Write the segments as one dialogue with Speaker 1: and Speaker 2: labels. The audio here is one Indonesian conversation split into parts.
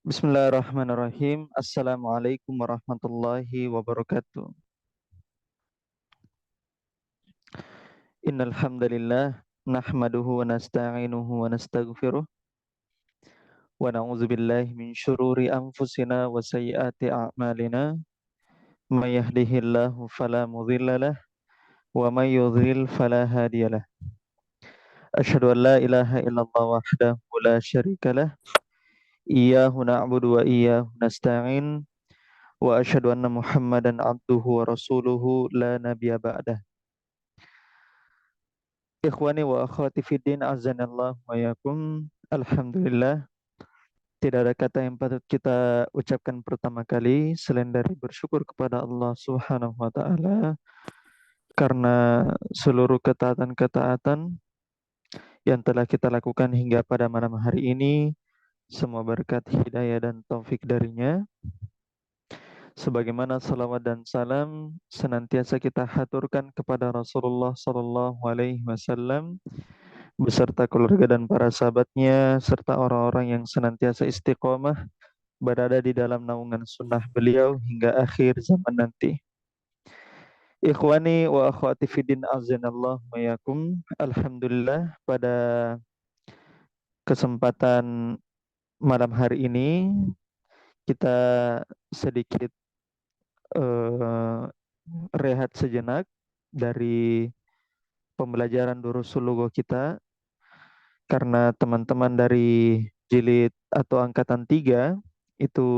Speaker 1: Bismillahirrahmanirrahim. Assalamualaikum warahmatullahi wabarakatuh. Innal hamdalillah nahmaduhu wa nasta'inuhu wa nastaghfiruh wa na'udzu billahi min syururi anfusina wa sayyiati a'malina. May yahdihillahu fala mudhillalah wa may yudhlil fala hadiyalah. Asyhadu an la ilaha illallah wahdahu la syarikalah. Iyyahu na'budu wa iyyahu nasta'in. Wa asyhadu anna Muhammadan abduhu wa rasuluhu la nabiyya ba'dah. Ikhwani wa akhwati fiddin azanallah wa yakum. Alhamdulillah, tidak ada kata yang patut kita ucapkan pertama kali selain dari bersyukur kepada Allah Subhanahu wa taala karena seluruh ketaatan-ketaatan yang telah kita lakukan hingga pada malam hari ini semua berkat hidayah dan taufik darinya. Sebagaimana salawat dan salam senantiasa kita haturkan kepada Rasulullah sallallahu alaihi wasallam beserta keluarga dan para sahabatnya serta orang-orang yang senantiasa istiqomah berada di dalam naungan sunnah beliau hingga akhir zaman nanti. Ikhwani wa akhwati fiddin azanallah wa yakum. Alhamdulillah, pada kesempatan malam hari ini kita sedikit eh, rehat sejenak dari pembelajaran Durusul Lugha kita karena teman-teman dari jilid atau angkatan 3 itu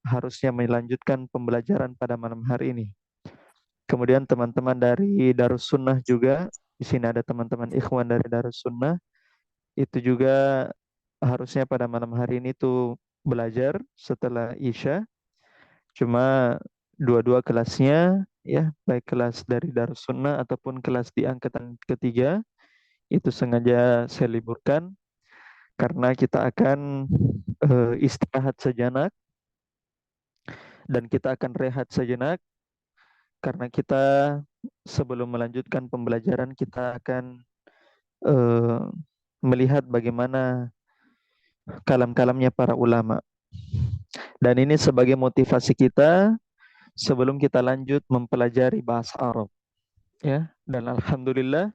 Speaker 1: harusnya melanjutkan pembelajaran pada malam hari ini. Kemudian teman-teman dari Darus Sunnah juga, di sini ada teman-teman ikhwan dari Darus Sunnah, itu juga harusnya pada malam hari ini tuh belajar setelah Isya. Cuma dua-dua kelasnya, ya, baik kelas dari Darus Sunnah ataupun kelas di angkatan ketiga, itu sengaja saya liburkan karena kita akan istirahat sejenak dan kita akan rehat sejenak karena kita sebelum melanjutkan pembelajaran kita akan eh, melihat bagaimana kalam-kalamnya para ulama. Dan ini sebagai motivasi kita sebelum kita lanjut mempelajari bahasa Arab, ya. Dan alhamdulillah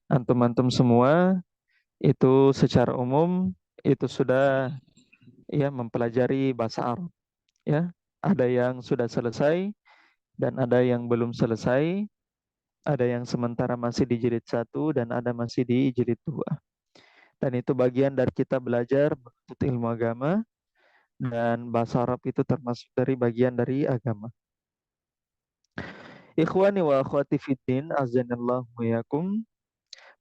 Speaker 1: antum-antum semua itu secara umum itu sudah ya mempelajari bahasa Arab, ya. Ada yang sudah selesai dan ada yang belum selesai, ada yang sementara masih di jilid 1 dan ada masih di jilid 2. Dan itu bagian dari kita belajar menuntut ilmu agama dan bahasa Arab itu termasuk dari bagian dari agama. Ikhwani wa akhwati fiddin azanallahu wa yakum.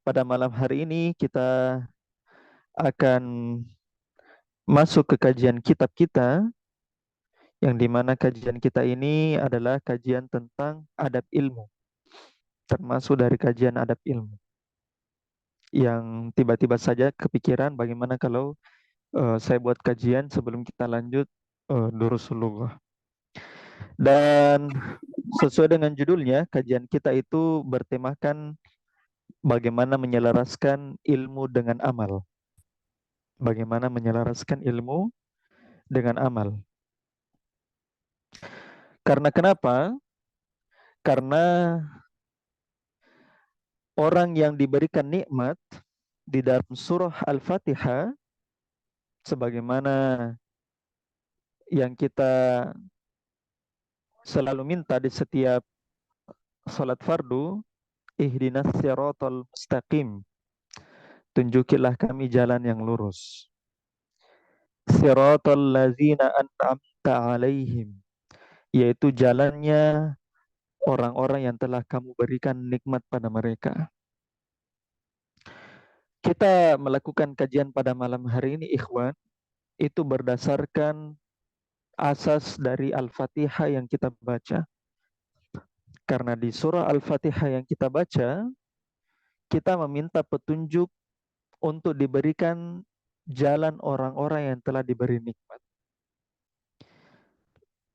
Speaker 1: Pada malam hari ini kita akan masuk ke kajian kitab kita yang dimana kajian kita ini adalah kajian tentang adab ilmu, termasuk dari kajian adab ilmu yang tiba-tiba saja kepikiran bagaimana kalau saya buat kajian sebelum kita lanjut Durusul Lughah. Dan sesuai dengan judulnya, kajian kita itu bertemakan bagaimana menyelaraskan ilmu dengan amal. Bagaimana menyelaraskan ilmu dengan amal. Karena kenapa? Karena orang yang diberikan nikmat di dalam surah Al-Fatihah sebagaimana yang kita selalu minta di setiap salat fardu, ihdinas siratal mustaqim. Tunjukilah kami jalan yang lurus. Siratal ladzina an'amta alaihim, yaitu jalannya orang-orang yang telah kamu berikan nikmat pada mereka. Kita melakukan kajian pada malam hari ini, ikhwan, itu berdasarkan asas dari Al-Fatihah yang kita baca. Karena di surah Al-Fatihah yang kita baca, kita meminta petunjuk untuk diberikan jalan orang-orang yang telah diberi nikmat.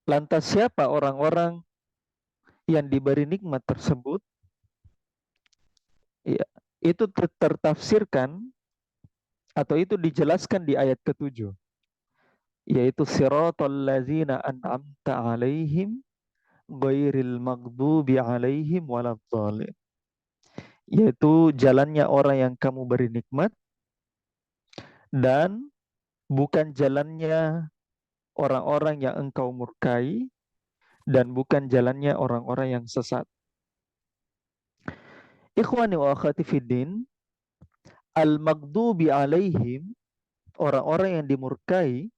Speaker 1: Lantas siapa orang-orang yang diberi nikmat tersebut? Ya, itu tertafsirkan atau itu dijelaskan di ayat ke-7, yaitu siratal ladzina an'amta alaihim ghairil maghdubi alaihim waladhdallin, yaitu jalannya orang yang kamu beri nikmat dan bukan jalannya orang-orang yang engkau murkai dan bukan jalannya orang-orang yang sesat. Ikhwani wa akhwati fiddin, al-maghdubi alaihim, orang-orang yang dimurkai,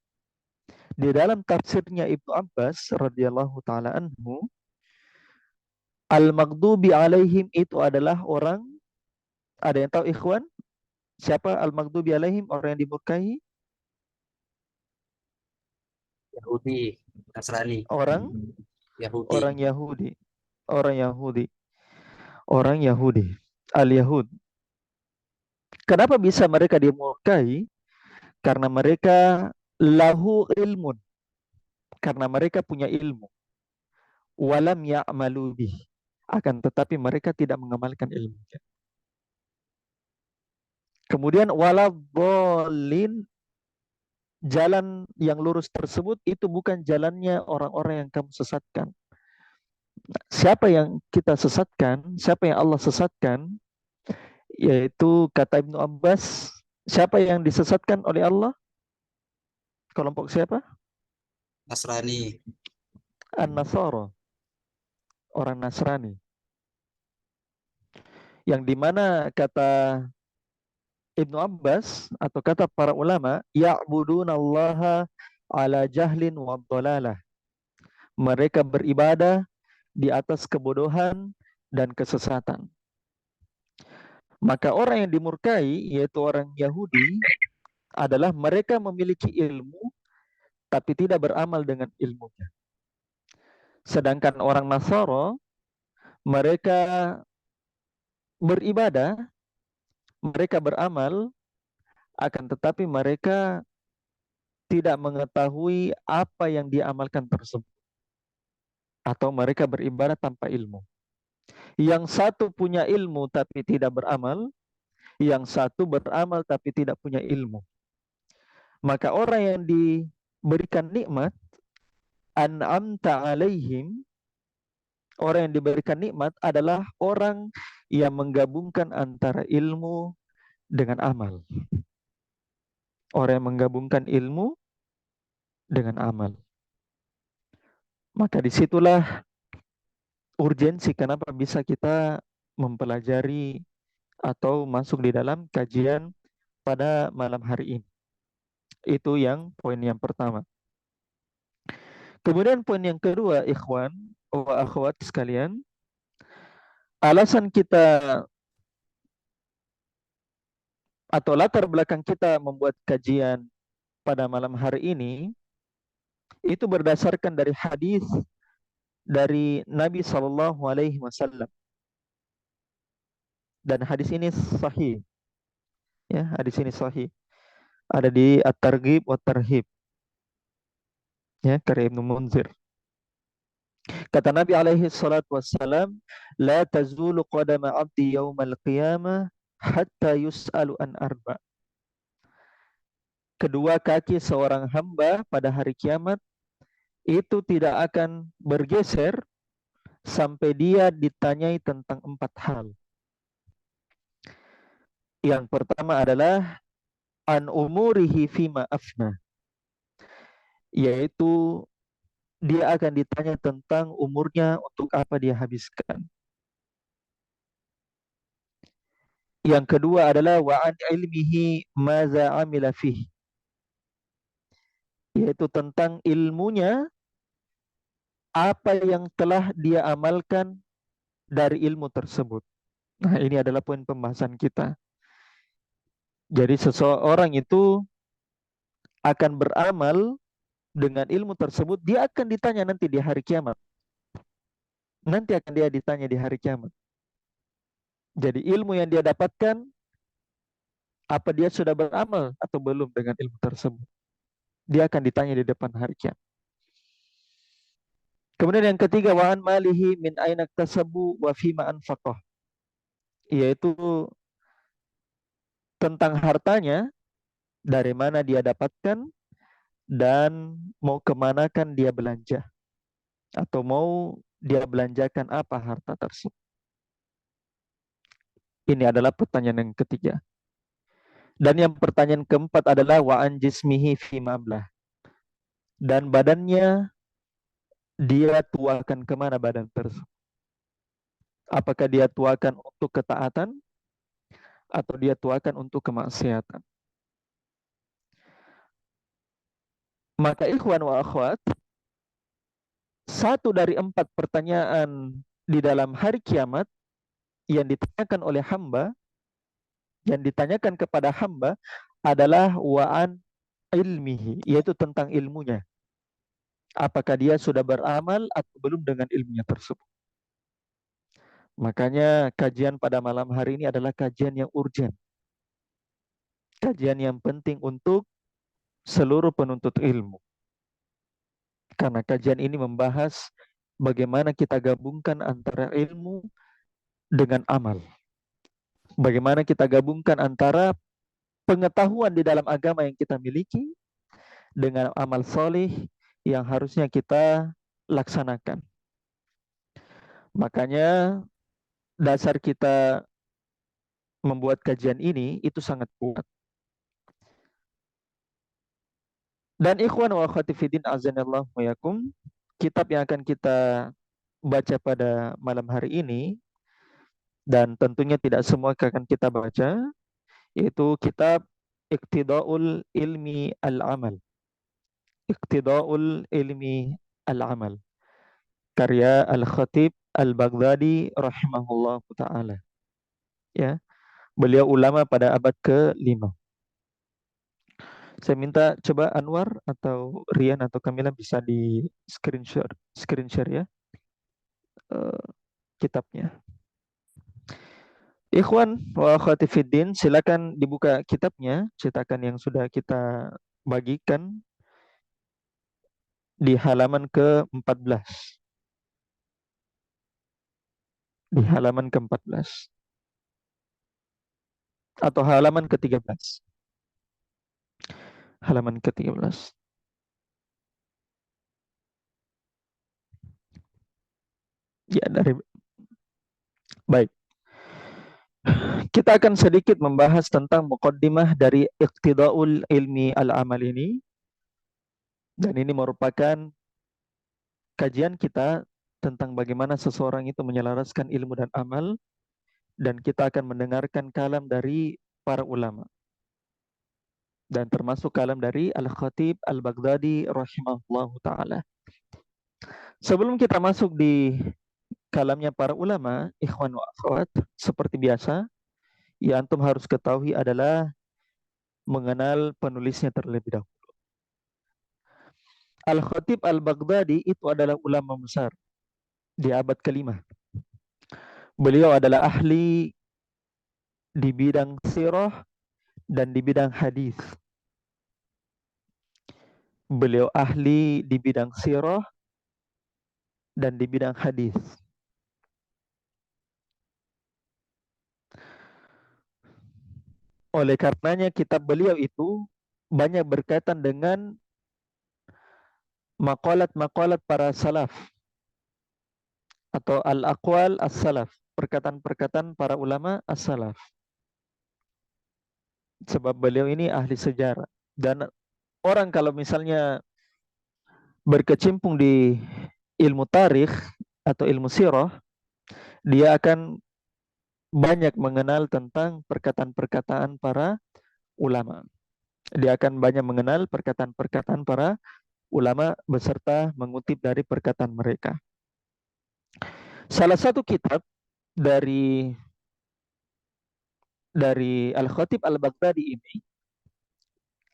Speaker 1: di dalam tafsirnya Ibnu Abbas radhiyallahu taala anhu, al-maghdubi alaihim itu adalah orang, ada yang tahu ikhwan? Siapa al-maghdubi alaihim, orang yang dimurkai?
Speaker 2: Yahudi, Nasrani,
Speaker 1: Orang
Speaker 2: Yahudi.
Speaker 1: orang Yahudi, orang Yahudi, orang Yahudi, al-Yahud. Kenapa bisa mereka dimurkai? Karena mereka lahu ilmun, karena mereka punya ilmu. Walam ya'malu bih, akan tetapi mereka tidak mengamalkan ilmunya. Kemudian waladhdallin, jalan yang lurus tersebut itu bukan jalannya orang-orang yang kamu sesatkan. Siapa yang kita sesatkan? Siapa yang Allah sesatkan? Yaitu kata Ibnu Abbas, siapa yang disesatkan oleh Allah? Kelompok siapa?
Speaker 2: Nasrani.
Speaker 1: An-Nasara, orang Nasrani. Yang dimana kata Ibnu Abbas atau kata para ulama, ya'budunallaha ala jahlin wa dhalalah. Mereka beribadah di atas kebodohan dan kesesatan. Maka orang yang dimurkai, yaitu orang Yahudi, adalah mereka memiliki ilmu tapi tidak beramal dengan ilmunya. Sedangkan orang Nasara, mereka beribadah, mereka beramal, akan tetapi mereka tidak mengetahui apa yang diamalkan tersebut. Atau mereka beribadah tanpa ilmu. Yang satu punya ilmu tapi tidak beramal, yang satu beramal tapi tidak punya ilmu. Maka orang yang diberikan nikmat, an'amta alaihim, orang yang diberikan nikmat adalah orang yang menggabungkan antara ilmu dengan amal. Orang yang menggabungkan ilmu dengan amal. Maka disitulah urgensi kenapa bisa kita mempelajari atau masuk di dalam kajian pada malam hari ini. Itu yang poin yang pertama. Kemudian poin yang kedua, ikhwan wa akhwat sekalian, alasan kita atau latar belakang kita membuat kajian pada malam hari ini itu berdasarkan dari hadis dari Nabi Shallallahu Alaihi Wasallam, dan hadis ini sahih, ya, hadis ini sahih, ada di At-Targhib wa Tarhib, ya, karya Ibnu Munzir. Kata Nabi alaihi salatu wassalam, la tazulu qadama abdi yaumal qiyamah hatta yus'alu an arba. Kedua kaki seorang hamba pada hari kiamat itu tidak akan bergeser sampai dia ditanyai tentang 4 hal. Yang pertama adalah an umurihi fima afna, yaitu dia akan ditanya tentang umurnya untuk apa dia habiskan. Yang kedua adalah wa an ilmihi maza amila fih, yaitu tentang ilmunya, apa yang telah dia amalkan dari ilmu tersebut. Nah, ini adalah poin pembahasan kita. Jadi seseorang itu akan beramal dengan ilmu tersebut, dia akan ditanya nanti di hari kiamat. Nanti akan dia ditanya di hari kiamat. Jadi ilmu yang dia dapatkan, apa dia sudah beramal atau belum dengan ilmu tersebut. Dia akan ditanya di depan hari kiamat. Kemudian yang ketiga, wa an malihi min aina iktasabu wa fima anfaqah, yaitu tentang hartanya, dari mana dia dapatkan, dan mau kemanakan dia belanja, atau mau dia belanjakan apa harta tersebut. Ini adalah pertanyaan yang ketiga. Dan yang pertanyaan keempat adalah wa an jismihi fi mablah. Dan badannya dia tuakan kemana badan tersebut. Apakah dia tuakan untuk ketaatan atau dia tuakan untuk kemaksiatan. Maka ikhwan wa akhwat, satu dari 4 pertanyaan di dalam hari kiamat yang ditanyakan oleh hamba, yang ditanyakan kepada hamba adalah wa'an ilmihi, yaitu tentang ilmunya. Apakah dia sudah beramal atau belum dengan ilmunya tersebut. Makanya kajian pada malam hari ini adalah kajian yang urgent. Kajian yang penting untuk seluruh penuntut ilmu. Karena kajian ini membahas bagaimana kita gabungkan antara ilmu dengan amal. Bagaimana kita gabungkan antara pengetahuan di dalam agama yang kita miliki dengan amal soleh yang harusnya kita laksanakan. Makanya dasar kita membuat kajian ini itu sangat kuat. Dan ikhwan wa akhwati fiddin azanillahu wa yakum, kitab yang akan kita baca pada malam hari ini, dan tentunya tidak semua akan kita baca, yaitu kitab Iqtida'ul Ilmi Al-Amal. Iqtida'ul Ilmi Al-Amal. Karya Al-Khatib Al-Baghdadi rahimahullah ta'ala. Ya, beliau ulama pada abad ke-5. Saya minta coba Anwar atau Rian atau Kamila bisa di screen share ya, kitabnya. Ikhwan wa akhwati fiddin, silakan dibuka kitabnya, cetakan yang sudah kita bagikan di halaman ke-14. Di halaman ke-14 atau halaman ke-13. Halaman ke-13. Ya, baik. Kita akan sedikit membahas tentang muqaddimah dari Iqtida'ul Ilmi Al-Amal ini. Dan ini merupakan kajian kita tentang bagaimana seseorang itu menyelaraskan ilmu dan amal. Dan kita akan mendengarkan kalam dari para ulama. Dan termasuk kalam dari Al-Khatib Al-Baghdadi rahimahullah ta'ala. Sebelum kita masuk di kalamnya para ulama, ikhwan wa akhwat, seperti biasa, yang antum harus ketahui adalah mengenal penulisnya terlebih dahulu. Al-Khatib Al-Baghdadi itu adalah ulama besar di abad ke-5. Beliau adalah ahli di bidang sirah dan di bidang hadis. Beliau ahli di bidang sirah dan di bidang hadis. Oleh karenanya kitab beliau itu banyak berkaitan dengan maqalat-maqalat para salaf atau al-aqwal as-salaf, perkataan-perkataan para ulama as-salaf. Sebab beliau ini ahli sejarah. Dan orang kalau misalnya berkecimpung di ilmu tarikh atau ilmu sirah, dia akan banyak mengenal tentang perkataan-perkataan para ulama. Dia akan banyak mengenal perkataan-perkataan para ulama beserta mengutip dari perkataan mereka. Salah satu kitab dari Al-Khatib Al-Baghdadi ini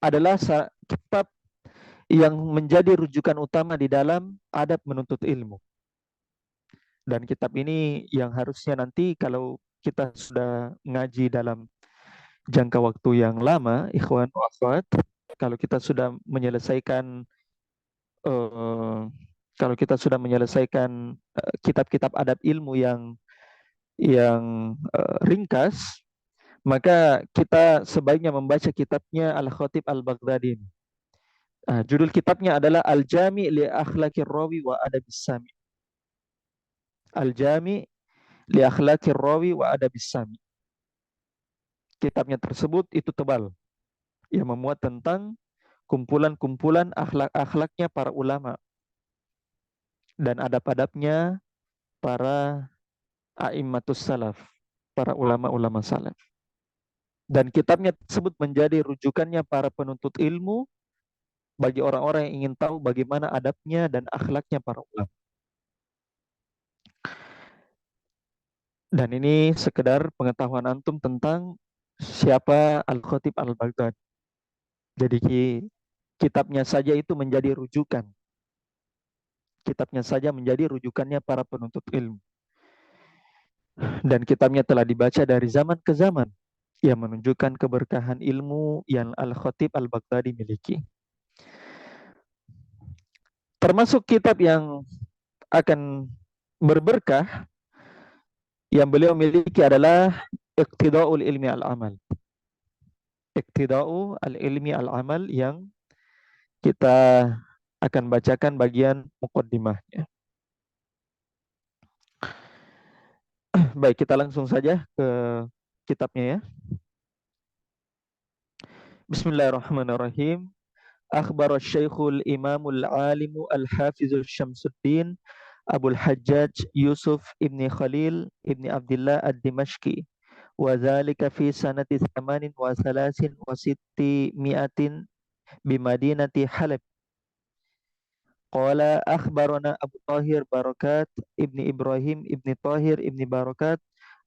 Speaker 1: adalah kitab yang menjadi rujukan utama di dalam adab menuntut ilmu. Dan kitab ini yang harusnya nanti kalau kita sudah ngaji dalam jangka waktu yang lama, ikhwan wa akhwat, kalau kita sudah menyelesaikan kitab-kitab adab ilmu yang ringkas, Maka kita sebaiknya membaca kitabnya Al-Khatib Al-Baghdadi. Judul kitabnya adalah Al-Jami' li Akhlaqir Rawi wa Adabis Sami. Al-Jami' li Akhlaqir Rawi wa Adabis Sami. Kitabnya tersebut itu tebal, yang memuat tentang kumpulan-kumpulan akhlak-akhlaknya para ulama dan adab-adabnya para a'immatus salaf, para ulama-ulama salaf. Dan kitabnya tersebut menjadi rujukannya para penuntut ilmu bagi orang-orang yang ingin tahu bagaimana adabnya dan akhlaknya para ulama. Dan ini sekedar pengetahuan antum tentang siapa Al-Khatib Al-Baghdadi. Jadi kitabnya saja itu menjadi rujukan. Kitabnya saja menjadi rujukannya para penuntut ilmu. Dan kitabnya telah dibaca dari zaman ke zaman, yang menunjukkan keberkahan ilmu yang Al-Khatib Al-Baghdadi miliki. Termasuk kitab yang akan berberkah yang beliau miliki adalah Iqtida'ul Ilmi Al-Amal. Iqtida'u Al-Ilmi Al-Amal yang kita akan bacakan bagian muqaddimahnya. Baik, kita langsung saja ke kitabnya ya. Bismillahirrahmanirrahim. Akhbar Syekhul Imamul Alimu Al-Hafizul Syamsuddin Abul Hajjaj Yusuf ibni Khalil ibni Abdullah Ad-Dimashqi wa dzalika fi sanati 38 wa 600 bi Madinati Halab. Qala akhbarana Abu Tahir Barakat ibni Ibrahim ibni Tahir ibni Barakat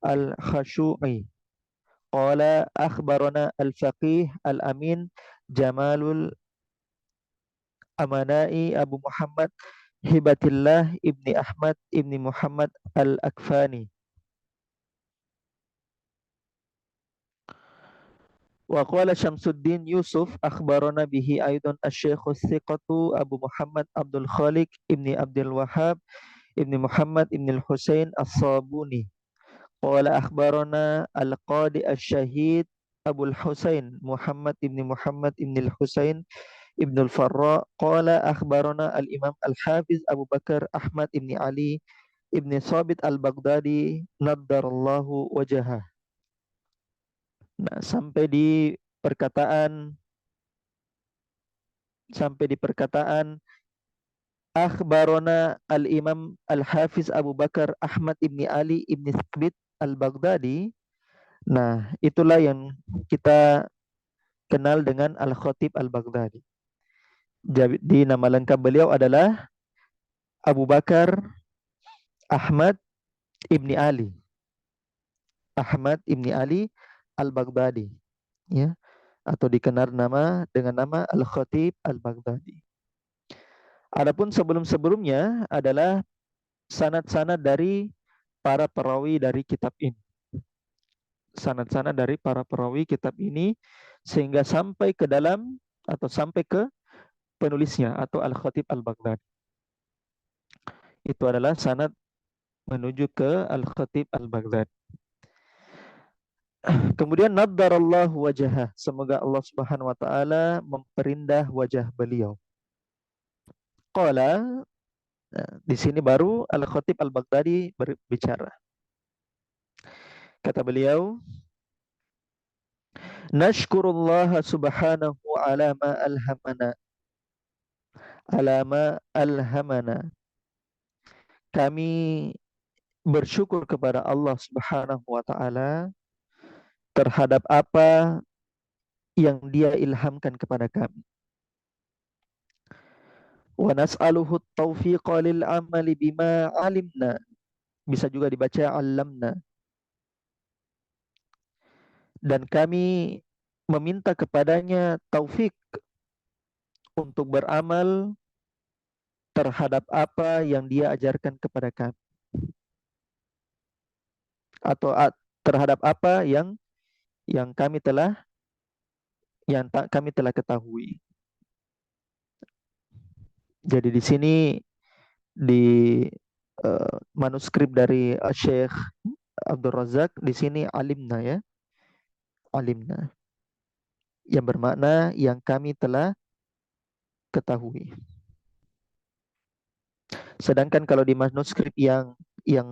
Speaker 1: Al-Khashu'i. Qala akhbarana Al-Faqih Al-Amin Jamalul Amanai Abu Muhammad Hibatillah ibni Ahmad ibni Muhammad Al-Akfani. Wa qala Syamsuddin Yusuf akhbarana bihi aidan asy-syekh thiqatu Abu Muhammad Abdul Khaliq ibni Abdul Wahhab ibni Muhammad ibni Al-Husain As-Sabuni. Qala akhbarana Al-Qadi Asy-Syahid Abu Al-Husain Muhammad ibni Al-Husain ibn Al-Farra. Qala akhbarana Al-Imam Al-Hafiz Abu Bakar Ahmad ibni Ali ibni Sabit Al-Baghdadi naddarallahu wajhah. Nah, sampai di perkataan akhbarona al-Imam Al-Hafiz Abu Bakar Ahmad ibni Ali ibni Sabit Al-Baghdadi. Nah, itulah yang kita kenal dengan Al-Khatib Al-Baghdadi. Jadi nama lengkap beliau adalah Abu Bakar Ahmad ibni Ali. Ahmad ibni Ali Al-Baghdadi, ya, atau dikenal dengan nama Al-Khatib Al-Baghdadi. Adapun sebelum-sebelumnya adalah sanad-sanad dari para perawi dari kitab ini. Sanad-sanad dari para perawi kitab ini sehingga sampai ke dalam atau sampai ke penulisnya atau Al-Khatib Al-Baghdadi. Itu adalah sanad menuju ke Al-Khatib Al-Baghdadi. Kemudian naddarallahu wajhah, semoga Allah Subhanahu wa taala memperindah wajah beliau. Qala, nah, di sini baru Al-Khatib Al-Baghdadi berbicara. Kata beliau, nashkurullah subhanahu ala ma alhamana. Kami bersyukur kepada Allah Subhanahu wa taala terhadap apa yang Dia ilhamkan kepada kami. Wa nas'aluhu taufiqa lil amali bima alimna. Bisa juga dibaca alamna. Dan kami meminta kepadanya taufik untuk beramal terhadap apa yang Dia ajarkan kepada kami, atau terhadap apa yang kami telah ketahui. Jadi di sini di manuskrip dari Syekh Abdul Razak di sini alimna, ya. alimna, yang bermakna yang kami telah ketahui. Sedangkan kalau di manuskrip yang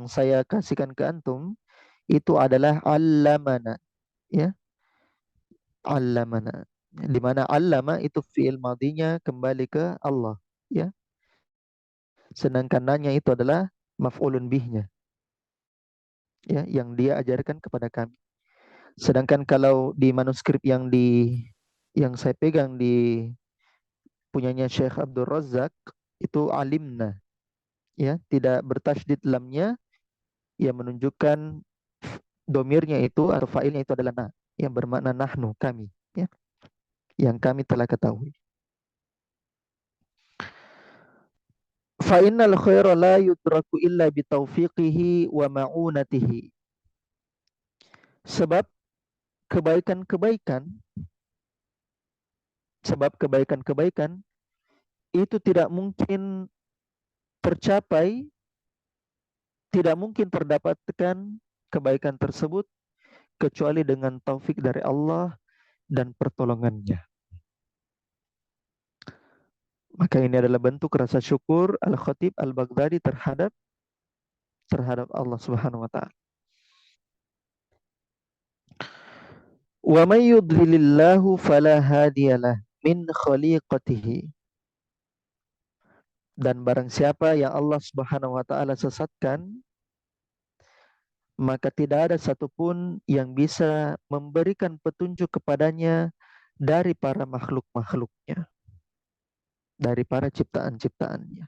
Speaker 1: saya kasihkan ke antum itu adalah allamana, ya, allamana. Di mana allama itu fiil madinya kembali ke Allah, ya. Sedangkan nanya itu adalah maf'ulun bihnya, ya, yang dia ajarkan kepada kami. Sedangkan kalau di manuskrip yang saya pegang di punyanya Syekh Abdul Razak itu alimna, ya, tidak bertasydid lamnya, yang menunjukkan domirnya itu atau failnya itu adalah na, yang bermakna nahnu, kami, ya, yang kami telah ketahui. Fa innal khaira la yudraku illa bitaufiqihi wa ma'unatihi. Sebab kebaikan-kebaikan, kebaikan-kebaikan itu tidak mungkin tercapai, tidak mungkin terdapatkan kebaikan tersebut kecuali dengan taufik dari Allah dan pertolongannya. Maka ini adalah bentuk rasa syukur Al-Khatib Al-Baghdadi terhadap Allah Subhanahu wa taala. Wa may yudlilillahu fala hadiyalah min khaliqatihi. Dan barang siapa yang Allah Subhanahu wa taala sesatkan, maka tidak ada satupun yang bisa memberikan petunjuk kepadanya dari para makhluk-makhluknya, dari para ciptaan-ciptaannya.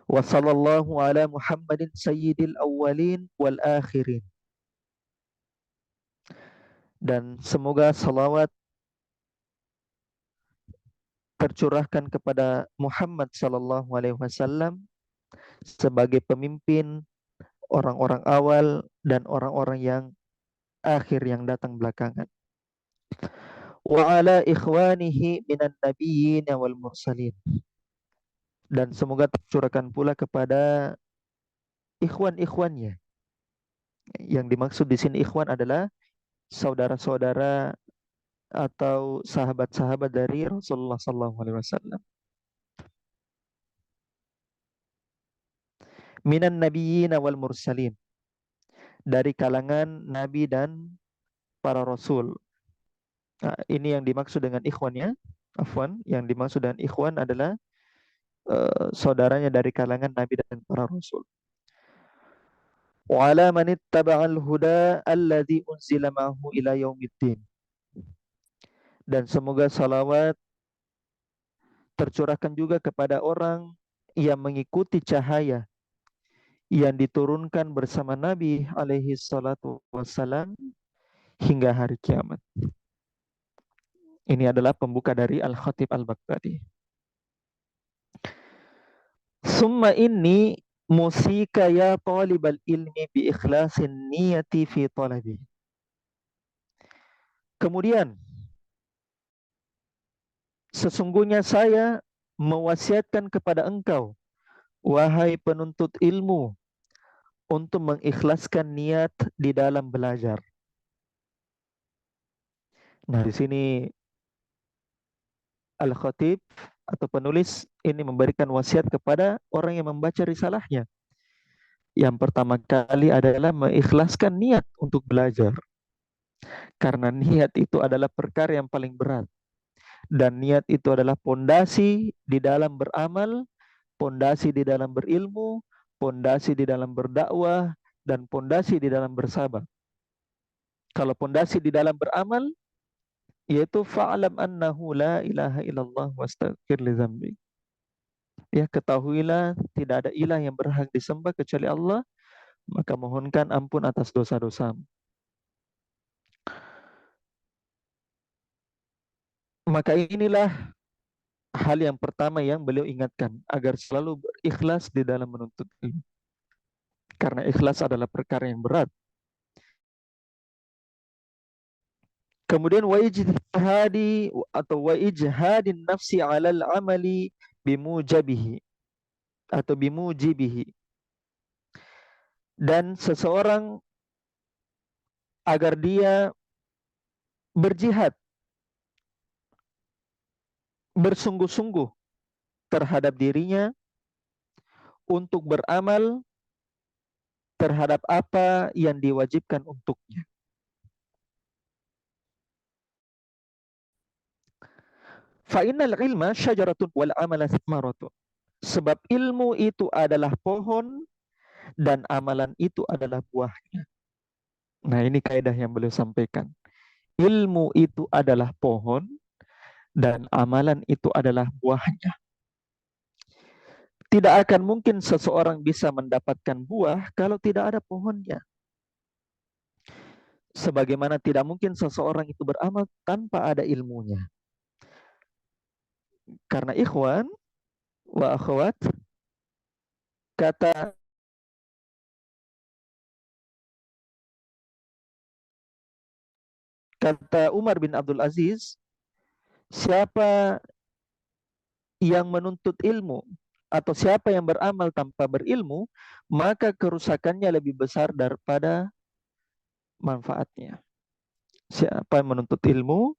Speaker 1: Wa sallallahu ala Muhammadin sayyidil awwalin wal akhirin. Dan semoga salawat tercurahkan kepada Muhammad sallallahu alaihi wasallam sebagai pemimpin orang-orang awal dan orang-orang yang akhir yang datang belakangan. Wa ala ikhwanihi minan nabiyyin wal mursalin. Dan semoga tercurahkan pula kepada ikhwan-ikhwannya. Yang dimaksud di sini ikhwan adalah saudara-saudara atau sahabat-sahabat dari Rasulullah sallallahu alaihi wasallam. Minan nabiyyin wal mursalin. Dari kalangan nabi dan para rasul. Nah, ini yang dimaksud dengan ikhwannya. Afwan, yang dimaksud dengan ikhwan adalah saudaranya dari kalangan nabi dan para rasul. Wa ala man ittaba'al huda alladhi unzila ma'ahu ila yaumiddin. Dan semoga salawat tercurahkan juga kepada orang yang mengikuti cahaya yang diturunkan bersama Nabi alaihi salatu wassalam hingga hari kiamat. Ini adalah pembuka dari Al-Khatib Al-Baghdadi. Summa inni musika ya talibal ilmi bi ikhlasin niyati fi talabi. Kemudian sesungguhnya saya mewasiatkan kepada engkau, wahai penuntut ilmu, untuk mengikhlaskan niat di dalam belajar. Nah, di sini Al-Khatib atau penulis ini memberikan wasiat kepada orang yang membaca risalahnya. Yang pertama kali adalah mengikhlaskan niat untuk belajar. Karena niat itu adalah perkara yang paling berat. Dan niat itu adalah pondasi di dalam beramal, pondasi di dalam berilmu, pondasi di dalam berdakwah, dan pondasi di dalam bersabar. Kalau pondasi di dalam beramal, yaitu fa'alam annahu la ilaha illallah wastaghfir li dzambi. Ya, ketahuilah tidak ada ilah yang berhak disembah kecuali Allah, maka mohonkan ampun atas dosa-dosamu. Maka inilah hal yang pertama yang beliau ingatkan, agar selalu berikhlas di dalam menuntut ilmu. Karena ikhlas adalah perkara yang berat. Kemudian wa ijtihadi atau wa ijhadin nafsi 'alal amali bimujabihi atau bimujibihi. Dan seseorang agar dia berjihad, bersungguh-sungguh terhadap dirinya untuk beramal terhadap apa yang diwajibkan untuknya. Fa innal ilma syajaratun wal amala thamaratun. Sebab ilmu itu adalah pohon dan amalan itu adalah buahnya. Nah, ini kaidah yang beliau sampaikan. Ilmu itu adalah pohon dan amalan itu adalah buahnya. Tidak akan mungkin seseorang bisa mendapatkan buah kalau tidak ada pohonnya. Sebagaimana tidak mungkin seseorang itu beramal tanpa ada ilmunya. Karena ikhwan wa akhwat, kata kata Umar bin Abdul Aziz, siapa yang menuntut ilmu atau siapa yang beramal tanpa berilmu, maka kerusakannya lebih besar daripada manfaatnya. Siapa yang menuntut ilmu,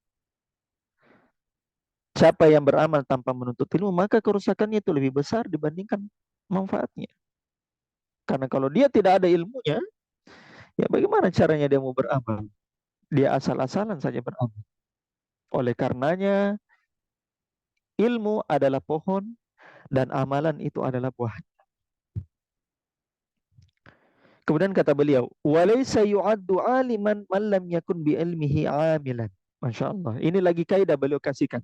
Speaker 1: siapa yang beramal tanpa menuntut ilmu, maka kerusakannya itu lebih besar dibandingkan manfaatnya. Karena kalau dia tidak ada ilmunya, ya bagaimana caranya dia mau beramal? Dia asal-asalan saja beramal. Oleh karenanya, ilmu adalah pohon dan amalan itu adalah buah. Kemudian kata beliau, walaysa yu'addu aliman man lam yakun bi ilmihi amilan. Masya Allah. Ini lagi kaidah beliau kasihkan.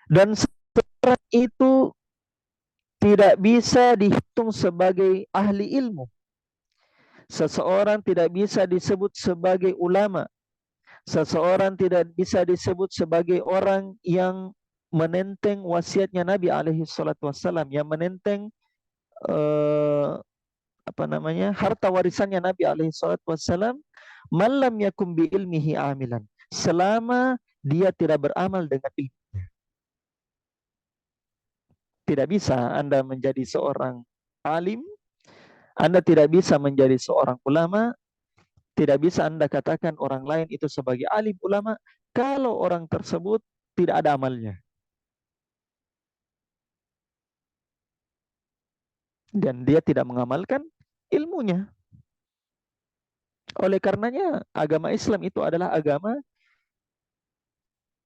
Speaker 1: Dan seorang itu tidak bisa dihitung sebagai ahli ilmu. Seseorang tidak bisa disebut sebagai ulama. Seseorang tidak bisa disebut sebagai orang yang menenteng wasiatnya Nabi alaihi salatu wassalam, yang menenteng eh, harta warisannya Nabi alaihi salatu wassalam, malam yakum bi ilmihi amilan, selama dia tidak beramal dengan ilmu. Tidak bisa Anda menjadi seorang alim, Anda tidak bisa menjadi seorang ulama, tidak bisa Anda katakan orang lain itu sebagai alim ulama kalau orang tersebut tidak ada amalnya dan dia tidak mengamalkan ilmunya. Oleh karenanya agama Islam itu adalah agama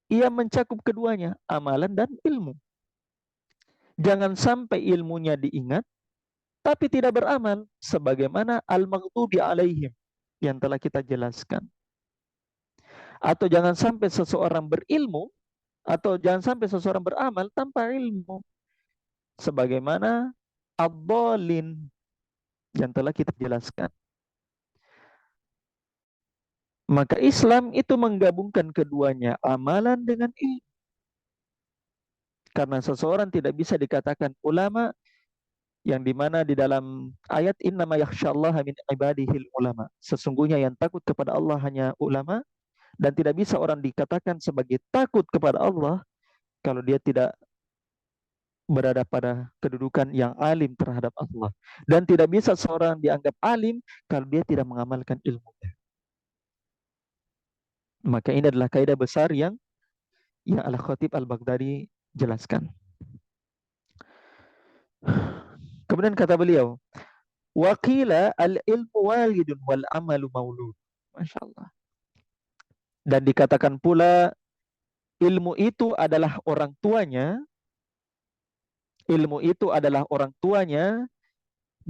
Speaker 1: yang mencakup keduanya, amalan dan ilmu. Jangan sampai ilmunya diingat tapi tidak beramal, sebagaimana al-maghdubi alaihim yang telah kita jelaskan. Atau jangan sampai seseorang berilmu, atau jangan sampai seseorang beramal tanpa ilmu, sebagaimana ad-dhalin yang telah kita jelaskan. Maka Islam itu menggabungkan keduanya, amalan dengan ilmu. Karena seseorang tidak bisa dikatakan ulama, yang dimana di dalam ayat innama yakhsyallaha min ibadihil ulama, sesungguhnya yang takut kepada Allah hanya ulama, dan tidak bisa orang dikatakan sebagai takut kepada Allah kalau dia tidak berada pada kedudukan yang alim terhadap Allah, dan tidak bisa seorang dianggap alim kalau dia tidak mengamalkan ilmunya. Maka ini adalah kaidah besar yang Al-Khatib Al-Baghdadi jelaskan. Kemudian kata beliau, waqila al-ilmu walidun wal amalu maulud. Masya Allah. Dan dikatakan pula ilmu itu adalah orang tuanya, ilmu itu adalah orang tuanya,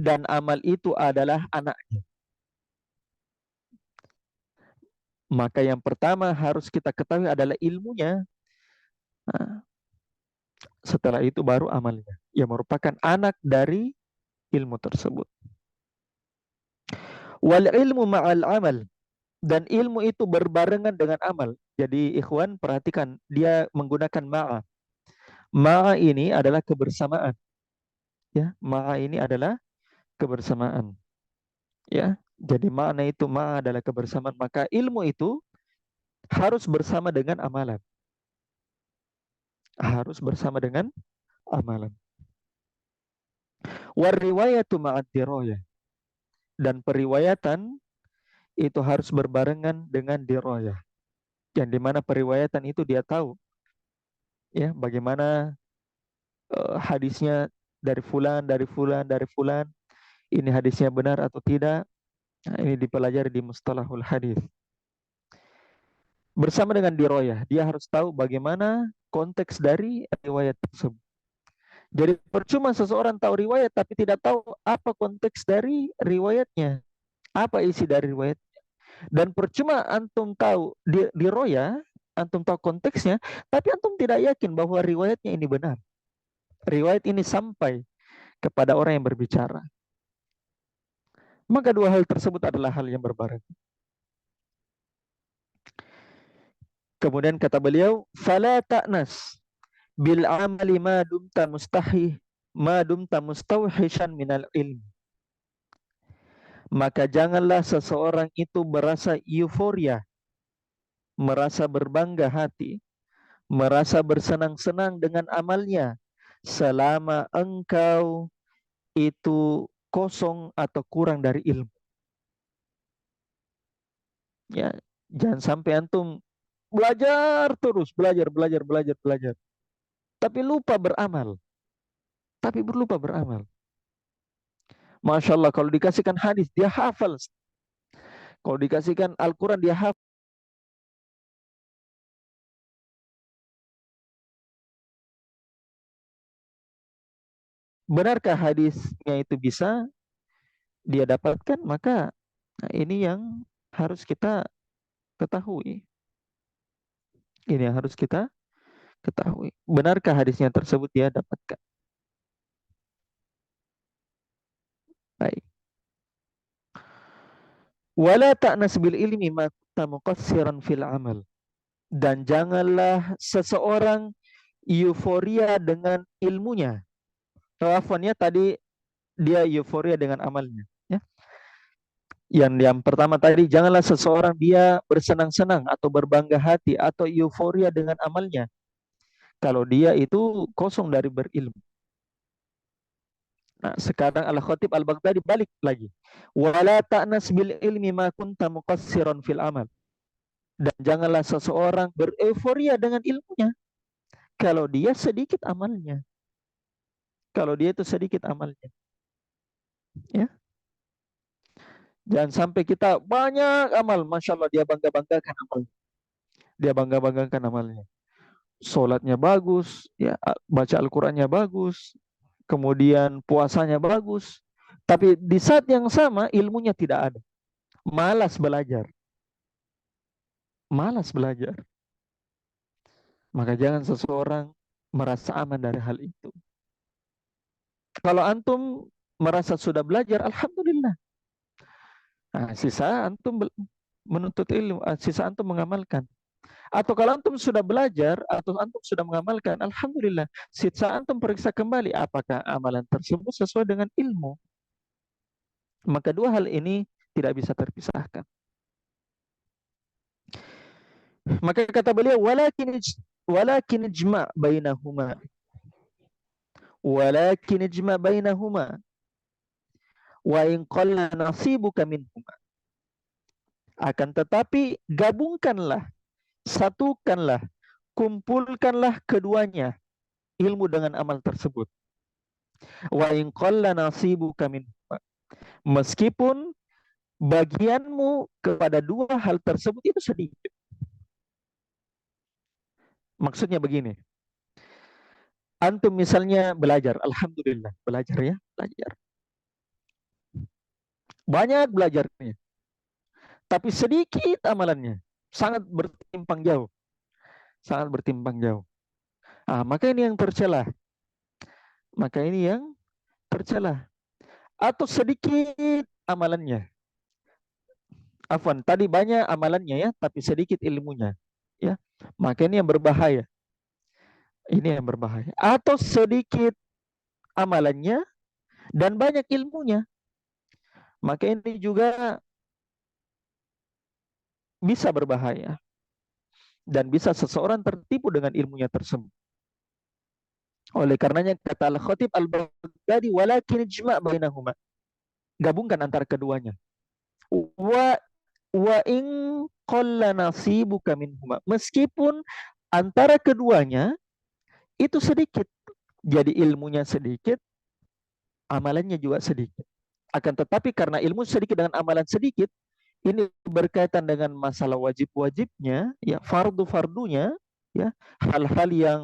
Speaker 1: dan amal itu adalah anaknya. Maka yang pertama harus kita ketahui adalah ilmunya. Nah, setelah itu baru amalnya, yang merupakan anak dari ilmu tersebut. Wal ilmu ma'al amal, dan ilmu itu berbarengan dengan amal. Jadi ikhwan perhatikan, dia menggunakan ma'a. Ma'a ini adalah kebersamaan. Ya, ma'a ini adalah kebersamaan. Ya, jadi makna itu ma'a adalah kebersamaan. Maka ilmu itu harus bersama dengan amalan. Harus bersama dengan amalan. War riwayatu ma'ad dirayah, dan periwayatan itu harus berbarengan dengan dirayah, yang dimana periwayatan itu dia tahu ya bagaimana hadisnya dari fulan, dari fulan, dari fulan. Ini hadisnya benar atau tidak? Nah, ini dipelajari di mustalahul hadis. Bersama dengan diroyah, dia harus tahu bagaimana konteks dari riwayat tersebut. Jadi percuma seseorang tahu riwayat tapi tidak tahu apa konteks dari riwayatnya, apa isi dari riwayat. Dan percuma antum tahu diroyah, antum tahu konteksnya, tapi antum tidak yakin bahwa riwayatnya ini benar. Riwayat ini sampai kepada orang yang berbicara. Maka dua hal tersebut adalah hal yang berbarengan. Kemudian kata beliau, "Fala ta'nas bil amali ma dumta mustawhishan minal ilm." Maka janganlah seseorang itu merasa euforia, merasa berbangga hati, merasa bersenang-senang dengan amalnya selama engkau itu kosong atau kurang dari ilmu. Ya, jangan sampai antum belajar terus, belajar, tapi lupa beramal. Masya Allah, kalau dikasihkan hadis, dia hafal. Kalau dikasihkan Al-Quran, dia hafal. Benarkah hadisnya itu bisa dia dapatkan? Maka nah, ini yang harus kita ketahui. Ini yang harus kita ketahui. Benarkah hadisnya tersebut dia dapatkan? Baik. Wala ta'nas bil ilmi ma kunta muqassiran fil amal. Dan janganlah seseorang euforia dengan ilmunya. Afwannya tadi dia euforia dengan amalnya. Ya. Yang pertama tadi, janganlah seseorang dia bersenang-senang atau berbangga hati atau euforia dengan amalnya. Kalau dia itu kosong dari berilmu. Nah, sekarang Al-Khatib Al-Baghdadi balik lagi. Wala ta'nas bil ilmi ma kunta muqassiran fil amal. Dan janganlah seseorang bereforia dengan ilmunya kalau dia sedikit amalnya. Kalau dia itu sedikit amalnya. Ya. Jangan sampai kita banyak amal, Masya Allah dia bangga-banggakan amal. Dia bangga-banggakan amalnya. Sholatnya bagus, ya, baca Al-Qurannya bagus, kemudian puasanya bagus. Tapi di saat yang sama ilmunya tidak ada. Malas belajar. Malas belajar. Maka jangan seseorang merasa aman dari hal itu. Kalau antum merasa sudah belajar, Alhamdulillah. Nah, sisa antum menuntut ilmu, sisa antum mengamalkan. Atau kalau antum sudah belajar atau antum sudah mengamalkan, alhamdulillah. Sisa antum periksa kembali apakah amalan tersebut sesuai dengan ilmu. Maka dua hal ini tidak bisa terpisahkan. Maka kata beliau, walakin ijma' bainahuma. Walakin ijma' bainahuma. Wa in qalla nasibuka minhuma. Akan tetapi gabungkanlah, satukanlah, kumpulkanlah keduanya, ilmu dengan amal tersebut. Wa in qalla nasibuka minhuma. Meskipun bagianmu kepada dua hal tersebut itu sedikit. Maksudnya begini. Antum misalnya belajar, alhamdulillah, belajar ya, belajar. Banyak belajarnya. Tapi sedikit amalannya. Sangat bertimpang jauh. Sangat bertimpang jauh. Ah, maka ini yang tercela. Maka ini yang tercela. Atau sedikit amalannya. Afwan, tadi banyak amalannya ya, tapi sedikit ilmunya. Ya, maka ini yang berbahaya. Ini yang berbahaya. Atau sedikit amalannya dan banyak ilmunya. Maka ini juga bisa berbahaya. Dan bisa seseorang tertipu dengan ilmunya tersebut. Oleh karenanya kata Al-Khatib Al-Baghdadi, walakin ijma' bainahuma. Gabungkan antara keduanya. Wa Wa in qalla nasibuka minhuma. Meskipun antara keduanya itu sedikit. Jadi ilmunya sedikit, amalannya juga sedikit. Akan tetapi karena ilmu sedikit dengan amalan sedikit, ini berkaitan dengan masalah wajib-wajibnya, ya, fardu-fardunya, ya, hal-hal yang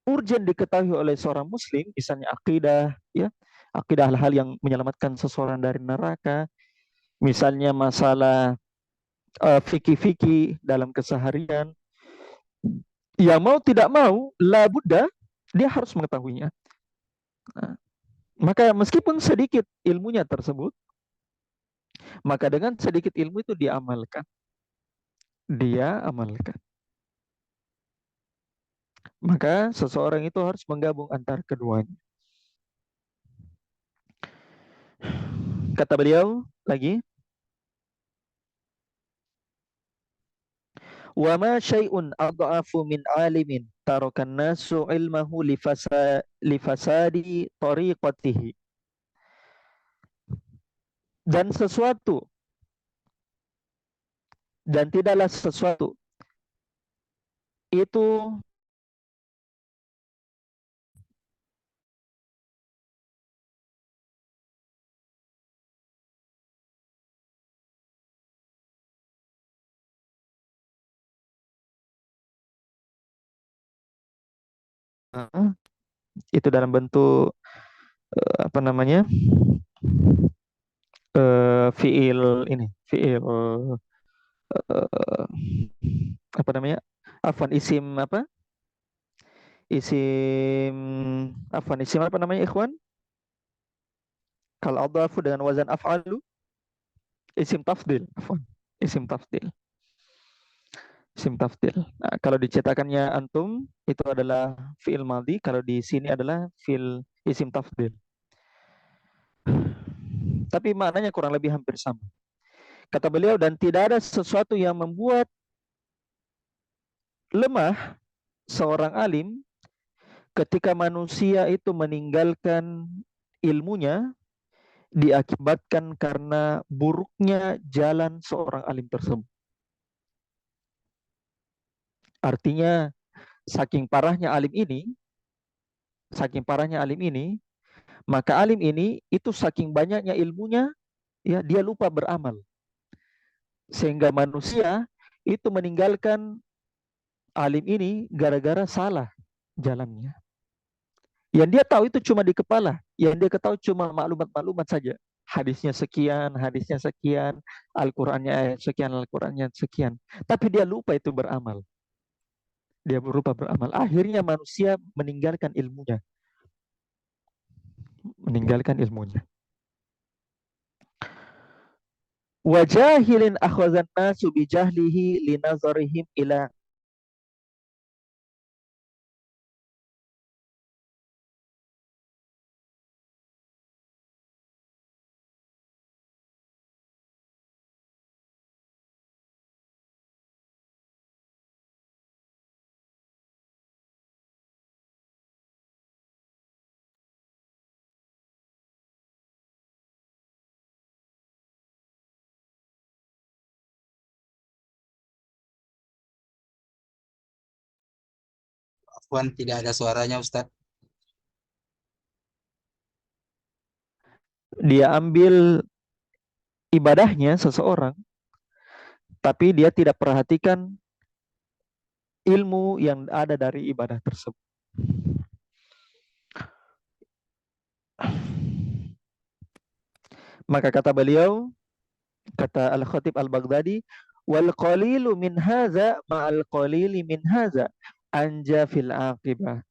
Speaker 1: urgent diketahui oleh seorang muslim, misalnya akidah, ya, akidah, hal-hal yang menyelamatkan seseorang dari neraka, misalnya masalah fikih-fikih dalam keseharian, yang mau tidak mau, la Buddha, dia harus mengetahuinya. Nah, maka meskipun sedikit ilmunya tersebut, maka dengan sedikit ilmu itu diamalkan. Dia amalkan. Maka seseorang itu harus menggabung antara keduanya. Kata beliau lagi, wa ma syai'un adha'afu min alimin tarakan nasu ilmahu lifasadi tariqatihi. Dan sesuatu, dan tidaklah sesuatu itu itu dalam bentuk apa namanya, fiil ini, fiil eh, apa namanya, afwan, isim apa, isim, afwan, isim apa namanya ikhwan, kalau adhafu dengan wazan af'alu, isim tafdil, afwan, isim tafdil, isim tafdil. Nah, kalau dicetakannya antum itu adalah fiil madhi, kalau di sini adalah fiil isim tafdil, tapi maknanya kurang lebih hampir sama. Kata beliau, dan tidak ada sesuatu yang membuat lemah seorang alim ketika manusia itu meninggalkan ilmunya diakibatkan karena buruknya jalan seorang alim tersebut. Artinya saking parahnya alim ini, saking parahnya alim ini, maka alim ini itu saking banyaknya ilmunya, ya, dia lupa beramal. Sehingga manusia itu meninggalkan alim ini gara-gara salah jalannya. Yang dia tahu itu cuma di kepala, yang dia ketahui cuma maklumat-maklumat saja. Hadisnya sekian, Al-Qur'annya ayat sekian, Al-Qur'annya sekian. Tapi dia lupa itu beramal. Dia berupa beramal. Akhirnya manusia meninggalkan ilmunya. Meninggalkan ilmunya. Wajahilin akhwazan nasu bijahlihi linazarihim ila.
Speaker 2: Afwan, tidak ada suaranya Ustaz.
Speaker 1: Dia ambil ibadahnya seseorang, tapi dia tidak perhatikan ilmu yang ada dari ibadah tersebut. Maka kata beliau, kata Al-Khatib Al-Baghdadi, wal qalilu min haza ma'al qalili min haza anja fil aqibah.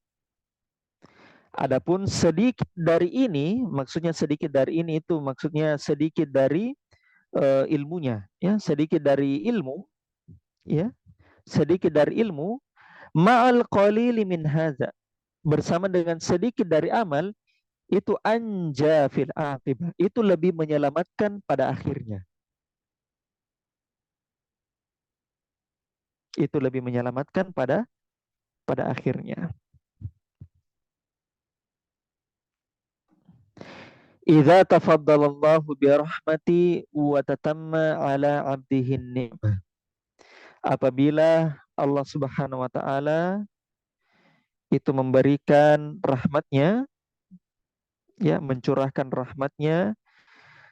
Speaker 1: Adapun sedikit dari ini, maksudnya sedikit dari ini itu maksudnya sedikit dari ilmunya, ya, sedikit dari ilmu, ya, sedikit dari ilmu, ma'al qalili min haza, bersama dengan sedikit dari amal, itu anja fil aqibah, itu lebih menyelamatkan pada akhirnya. Itu lebih menyelamatkan pada akhirnya. Idza tafaddalallahu bi rahmati wa tatamma ala 'abdihi ni'mah. Apabila Allah Subhanahu wa taala itu memberikan rahmatnya, ya, mencurahkan rahmatnya,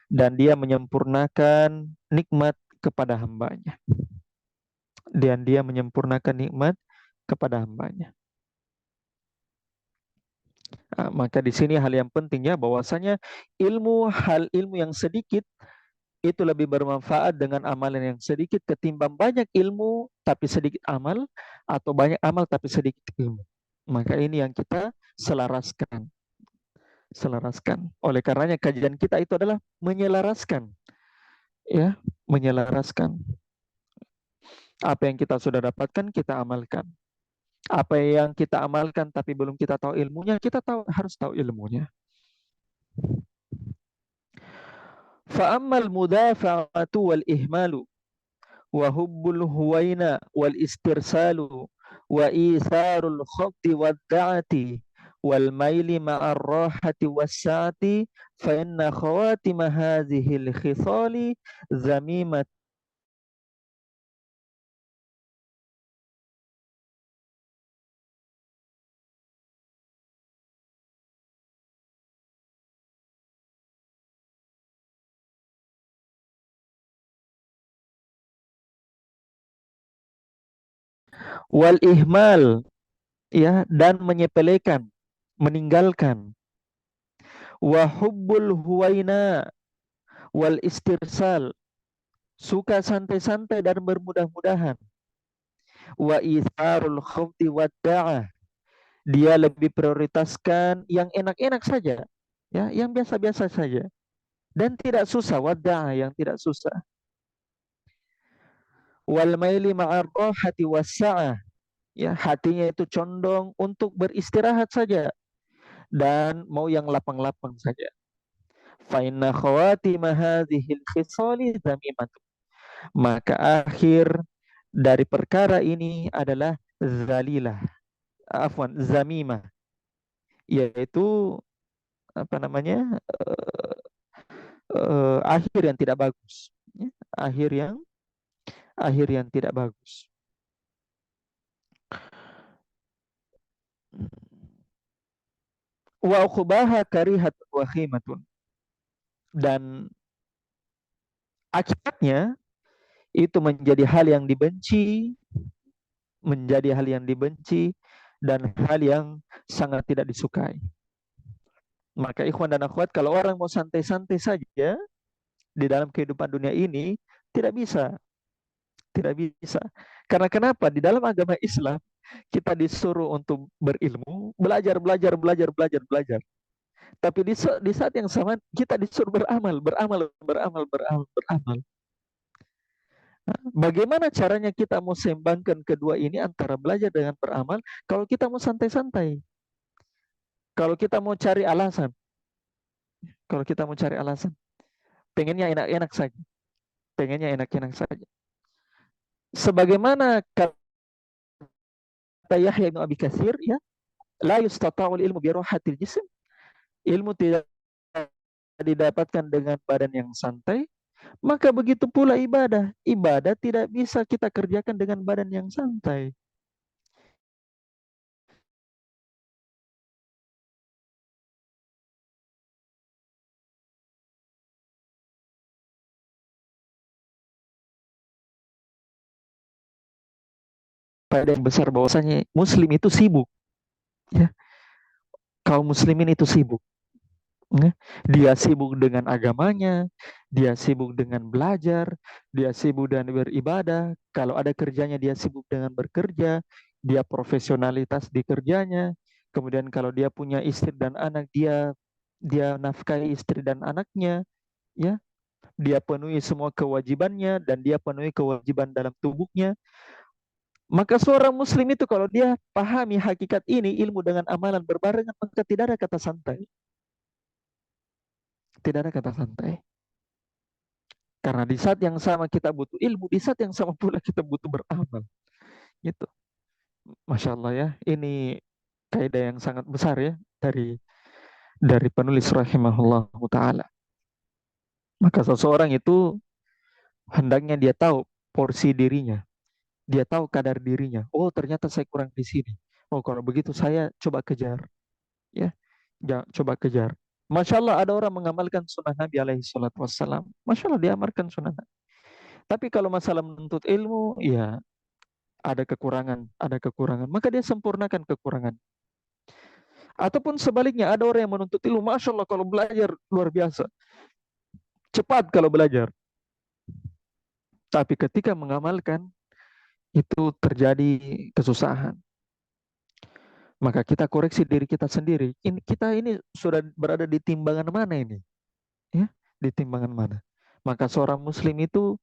Speaker 1: dan dia menyempurnakan nikmat kepada hambanya. Dan dia menyempurnakan nikmat kepada hambanya. Maka di sini hal yang pentingnya bahwasanya hal ilmu yang sedikit itu lebih bermanfaat dengan amalan yang sedikit ketimbang banyak ilmu tapi sedikit amal, atau banyak amal tapi sedikit ilmu. Maka ini yang kita selaraskan. Oleh karenanya kajian kita itu adalah menyelaraskan, ya, menyelaraskan. Apa yang kita sudah dapatkan kita amalkan. Apa yang kita amalkan tapi belum kita tahu ilmunya, kita harus tahu ilmunya. Fa'ammal mudafa'atu wal ihmalu wa hubbul huwaina wal istirsalu wa itharul khafdi wad da'ati wal maili ma'ar rahati was sa'ati fa inna khawatima hadhil khisali zamimat. Wal ihmal, ya, dan menyepelekan, meninggalkan. Wa hubbul huwaina wal istirsal, suka santai-santai dan bermudah-mudahan. Wa itharul khawdi wadda'ah, dia lebih prioritaskan yang enak-enak saja, ya, yang biasa-biasa saja dan tidak susah. Wadda'ah, yang tidak susah. Wal maili ma'ar rahati wassa'ah, ya, hatinya itu condong untuk beristirahat saja dan mau yang lapang-lapang saja. Fa inna khawatima hadhil khisali dzamimat, maka akhir dari perkara ini adalah zalilah, zamimah, yaitu apa namanya, akhir yang tidak bagus, ya, akhir yang tidak bagus. Wa uqbaha karihat wa khimatun, dan akibatnya itu menjadi hal yang dibenci dan hal yang sangat tidak disukai. Maka ikhwan dan akhwat, kalau orang mau santai-santai saja di dalam kehidupan dunia ini, tidak bisa. Tidak bisa. Karena kenapa? Di dalam agama Islam, kita disuruh untuk berilmu, belajar, belajar, belajar, belajar, belajar. Tapi di saat yang sama, kita disuruh beramal, beramal, beramal, beramal, beramal. Bagaimana caranya kita mau seimbangkan kedua ini antara belajar dengan beramal kalau kita mau santai-santai? Kalau kita mau cari alasan, kalau kita mau cari alasan, pengennya enak-enak saja, pengennya enak-enak saja. Sebagaimana kata Yahya bin Abi Katsir, ya, la yustata'ul ilmu bi rahatil jism, ilmu tidak didapatkan dengan badan yang santai, maka begitu pula ibadah. Ibadah tidak bisa kita kerjakan dengan badan yang santai. Pada yang besar bahwasanya muslim itu sibuk, ya. Kaum muslimin itu sibuk, ya. Dia sibuk dengan agamanya, dia sibuk dengan belajar, dia sibuk dengan beribadah. Kalau ada kerjanya dia sibuk dengan bekerja, dia profesionalitas di kerjanya. Kemudian kalau dia punya istri dan anak, dia nafkahi istri dan anaknya, ya. Dia penuhi semua kewajibannya dan dia penuhi kewajiban dalam tubuhnya. Maka seorang muslim itu kalau dia pahami hakikat ini, ilmu dengan amalan berbarengan, maka tidak ada kata santai. Tidak ada kata santai. Karena di saat yang sama kita butuh ilmu, di saat yang sama pula kita butuh beramal. Gitu. Masya Allah, ya. Ini kaidah yang sangat besar, ya, dari dari penulis rahimahullah taala. Maka seseorang itu hendaknya dia tahu porsi dirinya, dia tahu kadar dirinya. Oh, ternyata saya kurang di sini. Oh, kalau begitu saya coba kejar, ya, coba kejar. Masya Allah ada orang mengamalkan sunnah Nabi alaihi salatu wassalam. Masya Allah dia amalkan sunnah Nabi. Tapi kalau masalah menuntut ilmu, ya ada kekurangan. Maka dia sempurnakan kekurangan. Ataupun sebaliknya ada orang yang menuntut ilmu, Masya Allah kalau belajar luar biasa. Cepat kalau belajar. Tapi ketika mengamalkan, itu terjadi kesusahan. Maka kita koreksi diri kita sendiri. Kita ini sudah berada di timbangan mana ini? Ya, di timbangan mana? Maka seorang muslim itu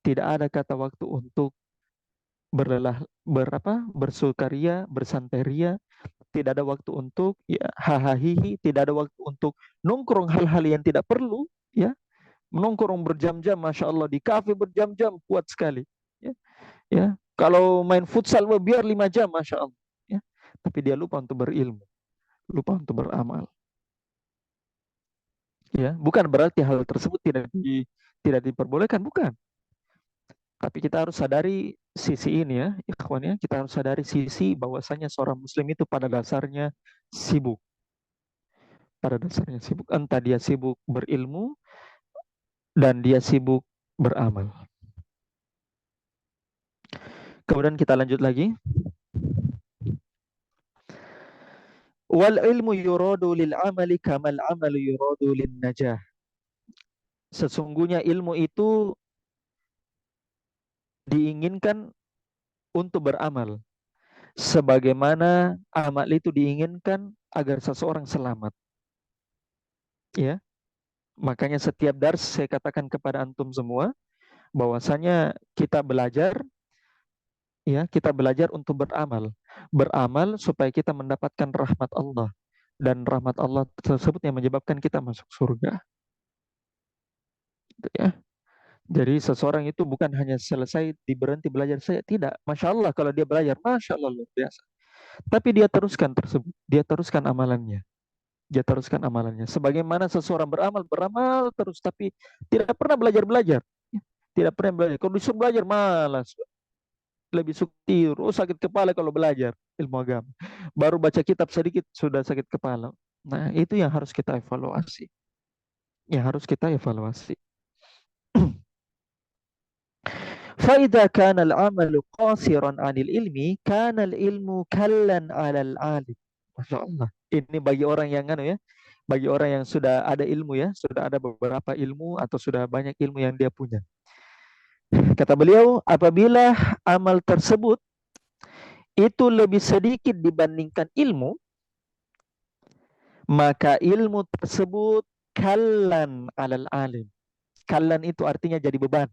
Speaker 1: tidak ada kata waktu untuk bersukaria, bersanteria, tidak ada waktu untuk ya hahaha, tidak ada waktu untuk nongkrong hal-hal yang tidak perlu, ya. Nongkrong berjam-jam, masya Allah di kafe berjam-jam kuat sekali, ya. Ya, kalau main futsal biar 5 jam, masya Allah, ya. Tapi dia lupa untuk berilmu, lupa untuk beramal, ya. Bukan berarti hal tersebut tidak diperbolehkan, bukan. Tapi kita harus sadari sisi ini ya, ikhwan ya. Kita harus sadari sisi bahwasanya seorang muslim itu pada dasarnya sibuk. Pada dasarnya sibuk. Entah dia sibuk berilmu dan dia sibuk beramal. Kemudian kita lanjut lagi. Wal ilmu yuradu lil amali kamal amalu yuradu lin najah. Sesungguhnya ilmu itu diinginkan untuk beramal. Sebagaimana amal itu diinginkan agar seseorang selamat. Ya, makanya setiap dars saya katakan kepada antum semua bahwasanya kita belajar untuk beramal. Beramal supaya kita mendapatkan rahmat Allah, dan rahmat Allah tersebut yang menyebabkan kita masuk surga. Gitu ya. Jadi seseorang itu bukan hanya selesai berhenti belajar saja, tidak. Masya Allah kalau dia belajar, Masya Allah luar biasa. Tapi dia teruskan tersebut, dia teruskan amalannya. Dia teruskan amalannya. Sebagaimana seseorang beramal, beramal terus, tapi tidak pernah belajar-belajar. Tidak pernah belajar. Kalau disuruh belajar, malas. Lebih suka tidur, sakit kepala kalau belajar ilmu agama. Baru baca kitab sedikit, sudah sakit kepala. Nah, itu yang harus kita evaluasi. Yang harus kita evaluasi. فإذا كان العمل قاصرا عن العلم كان العلم كلا على العالم. Masya Allah. Ini bagi orang yang bagi orang yang sudah ada ilmu ya, sudah ada beberapa ilmu atau sudah banyak ilmu yang dia punya. Kata beliau, apabila amal tersebut itu lebih sedikit dibandingkan ilmu, maka ilmu tersebut kallan alal alim. Kallan itu artinya jadi beban.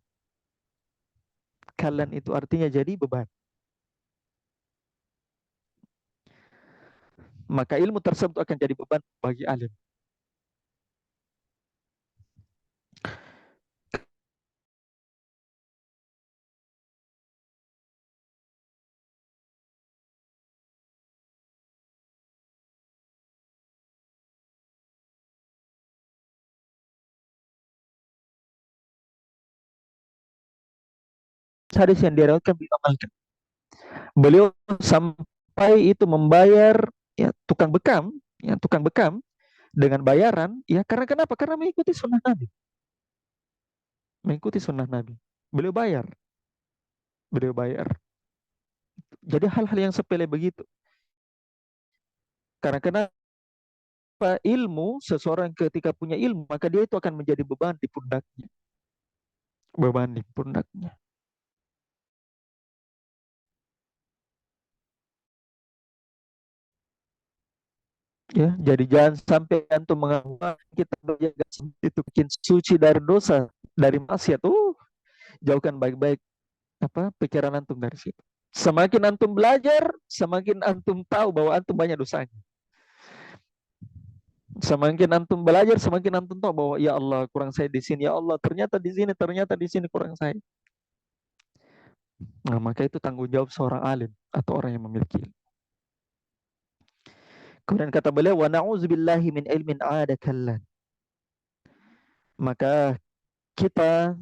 Speaker 1: Kallan itu artinya jadi beban. Maka ilmu tersebut akan jadi beban bagi alim. Hadis yang diriwayatkan beliau amalkan. Beliau sampai itu membayar ya tukang bekam dengan bayaran ya karena kenapa? Karena mengikuti sunnah Nabi. Mengikuti sunnah Nabi. Beliau bayar. Beliau bayar. Jadi hal-hal yang sepele begitu. Karena kenapa? Ilmu, seseorang ketika punya ilmu, maka dia itu akan menjadi beban di pundaknya. Beban di pundaknya. Ya, jadi jangan sampai antum menganggap kita berjaga itu bikin suci dari dosa, dari maksiat. Jauhkan baik-baik pikiran antum dari situ. Semakin antum belajar, semakin antum tahu bahwa antum banyak dosanya. Semakin antum belajar, semakin antum tahu bahwa ya Allah kurang saya di sini, ya Allah ternyata di sini kurang saya. Nah, maka itu tanggung jawab seorang alim atau orang yang memiliki ilmu. Kemudian kata beliau, wa na'udzubillahi min ilmin ada kallan. Maka kita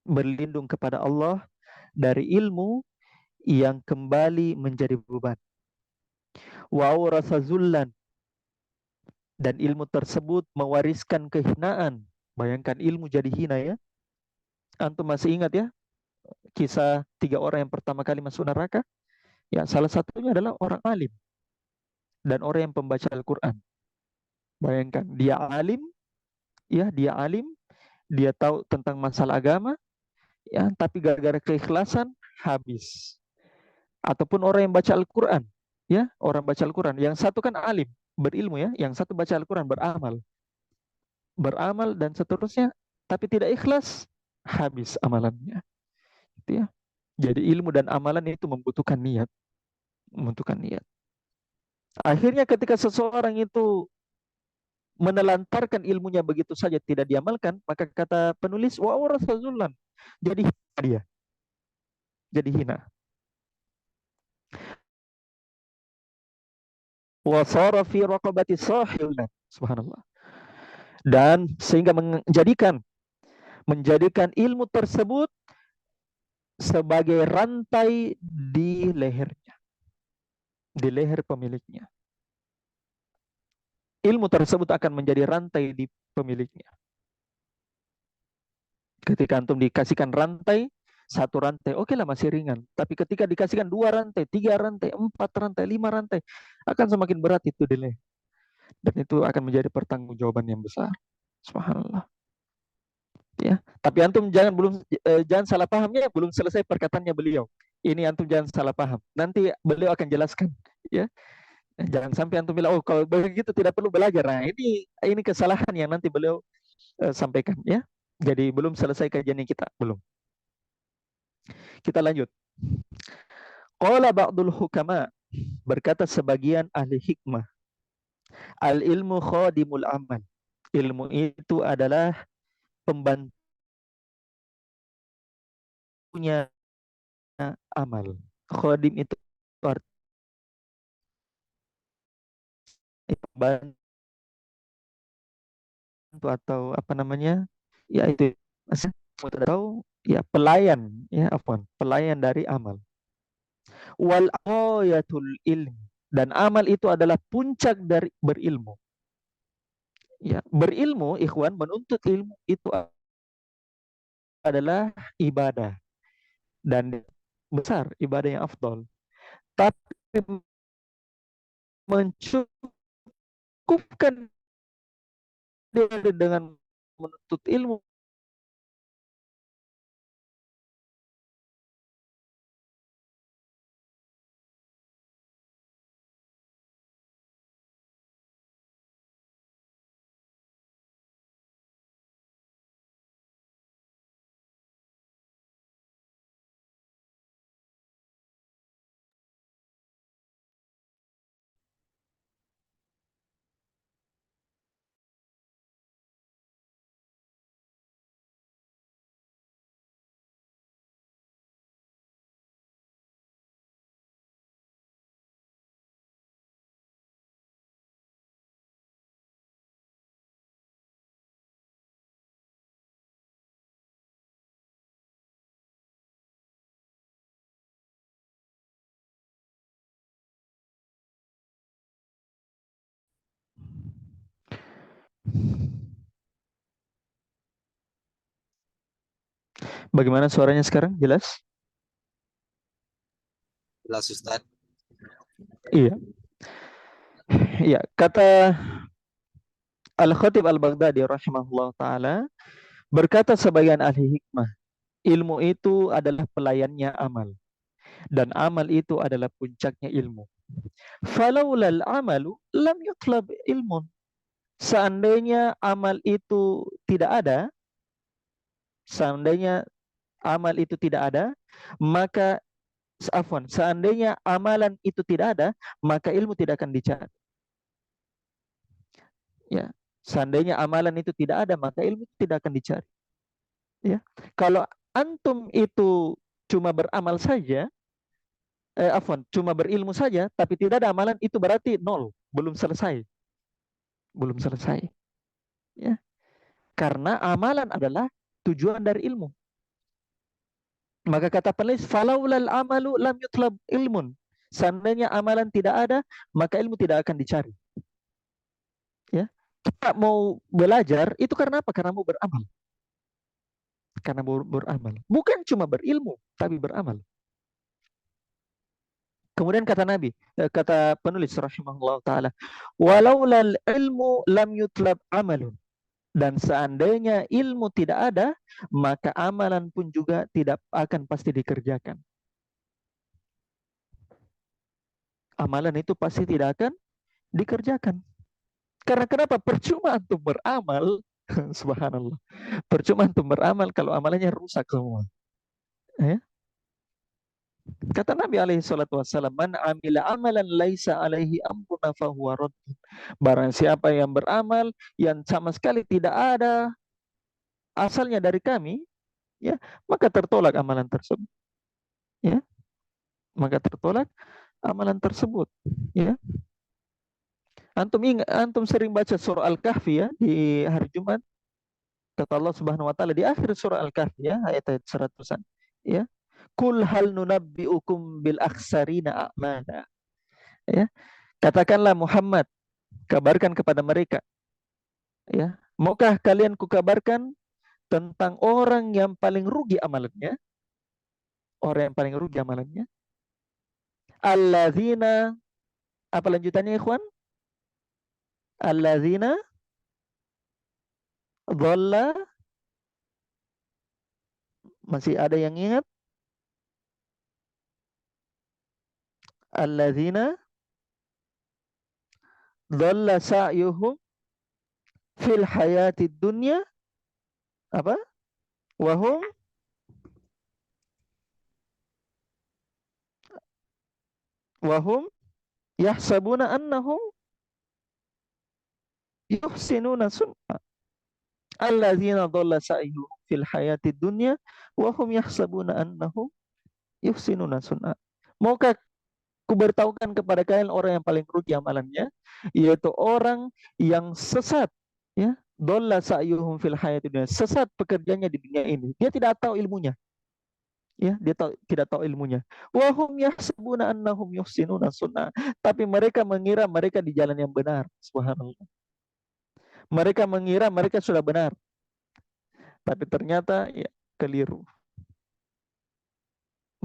Speaker 1: berlindung kepada Allah dari ilmu yang kembali menjadi beban. Wa awrasa zullan, dan ilmu tersebut mewariskan kehinaan. Bayangkan ilmu jadi hina ya. Antum masih ingat ya kisah 3 orang yang pertama kali masuk neraka? Ya, salah satunya adalah orang alim dan orang yang pembaca Al-Quran. Bayangkan, dia alim, dia tahu tentang masalah agama, ya, tapi gara-gara keikhlasan habis. Ataupun orang yang baca Al-Quran, ya, orang baca Al-Quran. Yang satu kan alim, berilmu ya, yang satu baca Al-Quran, beramal dan seterusnya, tapi tidak ikhlas, habis amalannya. Gitu ya. Jadi ilmu dan amalan itu membutuhkan niat. Akhirnya ketika seseorang itu menelantarkan ilmunya begitu saja tidak diamalkan, maka kata penulis wa awrasazullan, jadi hina dia, jadi hina. Wa sara fi raqabati sahilna, subhanallah. Dan sehingga menjadikan ilmu tersebut sebagai rantai di lehernya, di leher pemiliknya. Ilmu tersebut akan menjadi rantai di pemiliknya. Ketika antum dikasihkan rantai, satu rantai, oke lah masih ringan. Tapi ketika dikasihkan 2 rantai, 3 rantai, 4 rantai, 5 rantai, akan semakin berat itu di leher. Dan itu akan menjadi pertanggungjawaban yang besar. Subhanallah. Ya, tapi antum jangan salah paham ya, belum selesai perkataannya beliau. Ini antum jangan salah paham. Nanti beliau akan jelaskan, ya. Jangan sampai antum bilang, oh kalau begitu tidak perlu belajar. Nah, ini kesalahan yang nanti beliau sampaikan ya. Jadi belum selesai kajian kita, belum. Kita lanjut. Qala ba'dul hukama, berkata sebagian ahli hikmah, al ilmu khadimul amal. Ilmu itu adalah pembantunya amal. Khadim itu artinya pembantu atau apa namanya? Ya itu atau ya pelayan ya pelayan dari amal. Wal ayatul ilm, dan amal itu adalah puncak dari berilmu. Ya, berilmu ikhwan, menuntut ilmu itu adalah ibadah dan besar, ibadah yang afdol. Tapi mencukupkan diri dengan menuntut ilmu Bagaimana suaranya sekarang? Jelas?
Speaker 2: Jelas Ustaz.
Speaker 1: Iya. Iya, kata Al-Khatib Al-Baghdadi rahimahullah taala, berkata sebagian ahli hikmah, ilmu itu adalah pelayannya amal dan amal itu adalah puncaknya ilmu. Falaulal amalu lam yutlab ilmun. Seandainya amal itu tidak ada, seandainya amal itu tidak ada, maka seandainya amalan itu tidak ada, maka ilmu tidak akan dicari. Ya, seandainya amalan itu tidak ada, maka ilmu tidak akan dicari. Ya, kalau antum itu cuma beramal saja, cuma berilmu saja tapi tidak ada amalan, itu berarti nol, belum selesai, belum selesai. Ya, karena amalan adalah tujuan dari ilmu. Maka kata penulis, falaulal amalu lam yutlab ilmun. Seandainya amalan tidak ada, maka ilmu tidak akan dicari. Ya, kita mau belajar itu karena apa? Karena mau beramal. Karena mau beramal. Bukan cuma berilmu, tapi beramal. Kemudian kata Nabi, kata penulis rahimahullah taala, walaulal ilmu lam yutlab amalun. Dan seandainya ilmu tidak ada, maka amalan pun juga tidak akan pasti dikerjakan. Amalan itu pasti tidak akan dikerjakan. Karena kenapa? Percuma antum beramal, subhanallah. Percuma antum beramal kalau amalannya rusak semua. Ya? Kata Nabi alaihi salatu wassalam, "Man amila amalan laisa alaihi amruna fahuwa raddun." Barang siapa yang beramal yang sama sekali tidak ada asalnya dari kami, ya, maka tertolak amalan tersebut. Ya, maka tertolak amalan tersebut. Ya, antum sering baca surah Al-Kahfi ya di hari Jumat. Kata Allah Subhanahu wa taala di akhir surah Al-Kahfi ya, ayat 100-an. Ya. Kul hal nunabbiukum bil akhsarina a'mala. Ya. Katakanlah Muhammad, kabarkan kepada mereka, ya. Maukah kalian kukabarkan tentang orang yang paling rugi amalannya? Orang yang paling rugi amalannya. Alladzina, apa lanjutannya ikhwan? Alladzina dhalla, masih ada yang ingat? Alladzina dhalla sa'yuhum fil hayatid dunya, apa? Wahum wahum yahsabuna annahum yuhsinuna sun'a. Alladzina dhalla sa'yuhum fil hayatid dunya wahum yahsabuna annahum yuhsinuna sun'a. Maukah kuberitahukan kepada kalian orang yang paling rugi amalannya, yaitu orang yang sesat, ya. Dhalla sa'yuhum fil hayatid dunya, sesat pekerjaannya di dunia ini. Dia tidak tahu ilmunya. Ya, dia tidak tahu ilmunya. Wahum yahsabuna annahum yuhsinuna sun'a. Tapi mereka mengira mereka di jalan yang benar. Subhanallah. Mereka mengira mereka sudah benar. Tapi ternyata ya keliru.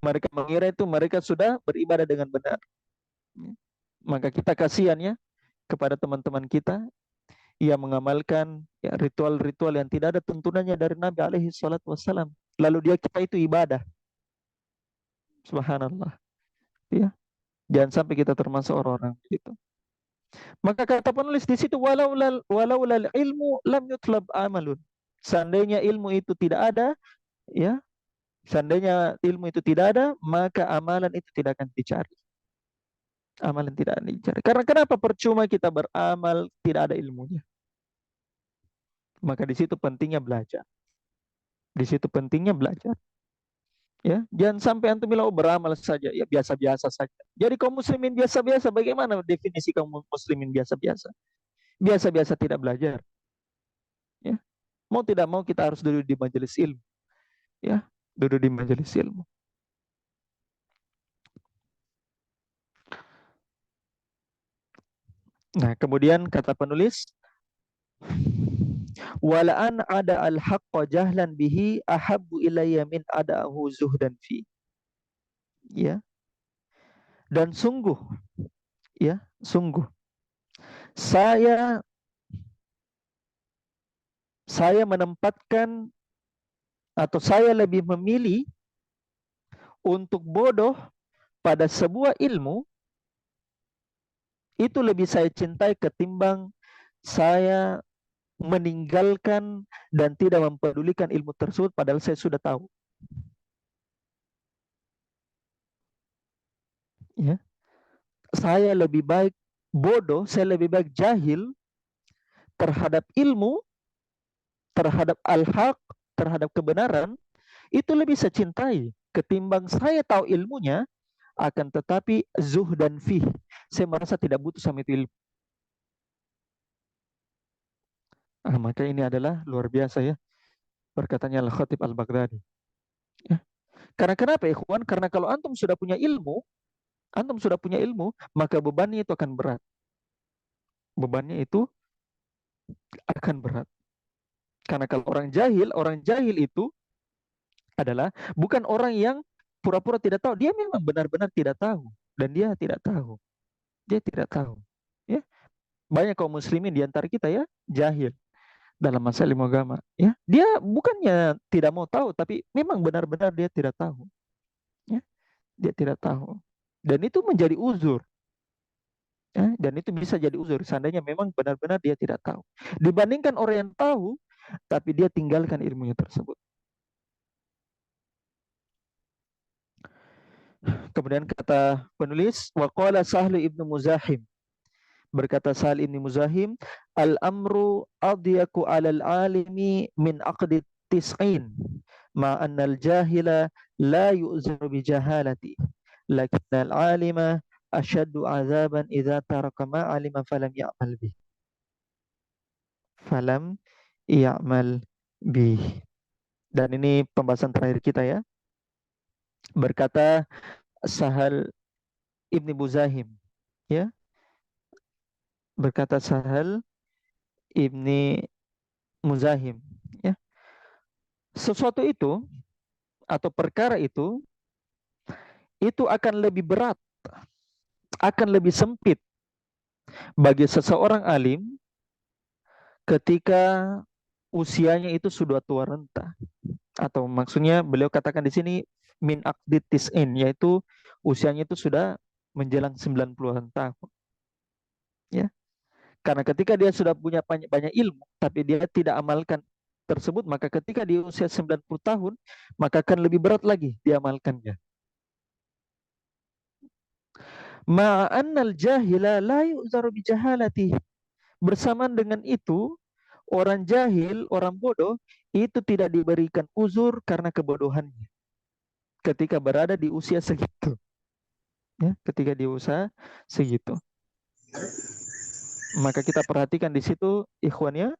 Speaker 1: Mereka mengira itu mereka sudah beribadah dengan benar. Maka kita kasihan ya kepada teman-teman kita yang mengamalkan ya, ritual-ritual yang tidak ada tuntunannya dari Nabi alaihi salatu wassalam. Lalu dia kita itu ibadah. Subhanallah. Ya. Jangan sampai kita termasuk orang-orang itu. Maka kata penulis di situ, walaulal ilmu lam yutlab amalun. Seandainya ilmu itu tidak ada, ya, seandainya ilmu itu tidak ada, maka amalan itu tidak akan dicari. Amalan tidak akan dicari. Karena kenapa? Percuma kita beramal tidak ada ilmunya. Maka di situ pentingnya belajar. Di situ pentingnya belajar. Ya, jangan sampai antum bilang beramal saja, ya biasa-biasa saja. Jadi kaum muslimin biasa-biasa, bagaimana definisi kaum muslimin biasa-biasa? Biasa-biasa tidak belajar. Ya, mau tidak mau kita harus duduk di majelis ilmu. Ya, duduk di majelis ilmu. Nah, kemudian kata penulis, walaan ada al-haqqa jahlan bihi ahabbu ilayya min ada'ahu zuhdan fi. Ya. Dan sungguh, ya, sungguh saya menempatkan atau saya lebih memilih untuk bodoh pada sebuah ilmu itu lebih saya cintai ketimbang saya meninggalkan dan tidak mempedulikan ilmu tersebut padahal saya sudah tahu. Ya. Saya lebih baik bodoh, saya lebih baik jahil terhadap ilmu, terhadap al-haq, terhadap kebenaran, itu lebih saya cintai ketimbang saya tahu ilmunya, akan tetapi zuhdan fih, saya merasa tidak butuh sama itu ilmu. Maka ini adalah luar biasa ya perkataannya Al-Khatib Al-Baghdadi. Ya. Karena kenapa ikhwan? Karena kalau antum sudah punya ilmu, maka bebannya itu akan berat. Bebannya itu akan berat. Karena kalau orang jahil itu adalah bukan orang yang pura-pura tidak tahu. Dia memang benar-benar tidak tahu. Dan dia tidak tahu. Dia tidak tahu. Ya. Banyak kaum muslimin di antara kita ya, jahil dalam masalah ilmu agama. Ya. Dia bukannya tidak mau tahu, tapi memang benar-benar dia tidak tahu. Ya. Dia tidak tahu. Dan itu menjadi uzur. Ya. Dan itu bisa jadi uzur. Seandainya memang benar-benar dia tidak tahu. Dibandingkan orang yang tahu, tapi dia tinggalkan ilmunya tersebut. Kemudian kata penulis, waqala Sahlu ibnu Muzahim. Berkata Sahal ibnu Muzahim, al-amru adyaku alal alimi min aqdi tis'in, ma'annal jahila la yu'zaru bi jahalati. Lakinnal alima asyaddu azaban idza taraka ma alima falam ya'mal bih. Falam ya'mal bih. Dan ini pembahasan terakhir kita ya. Berkata Sahal ibni Muzahim, ya, berkata Sahal ibni Muzahim, ya, sesuatu itu atau perkara itu akan lebih berat, akan lebih sempit bagi seseorang alim ketika usianya itu sudah tua renta, atau maksudnya beliau katakan di sini min aqditis in, yaitu usianya itu sudah menjelang 90-an tahun, ya. Karena ketika dia sudah punya banyak ilmu, tapi dia tidak amalkan tersebut, maka ketika di usia 90 tahun, maka akan lebih berat lagi diamalkannya. Ma'annal jahila la yu'zaru bi jahalati. Bersamaan dengan itu, orang jahil, orang bodoh, itu tidak diberikan uzur karena kebodohannya. Ketika berada di usia segitu. Ya, ketika di usia segitu. Maka kita perhatikan di situ, ikhwannya,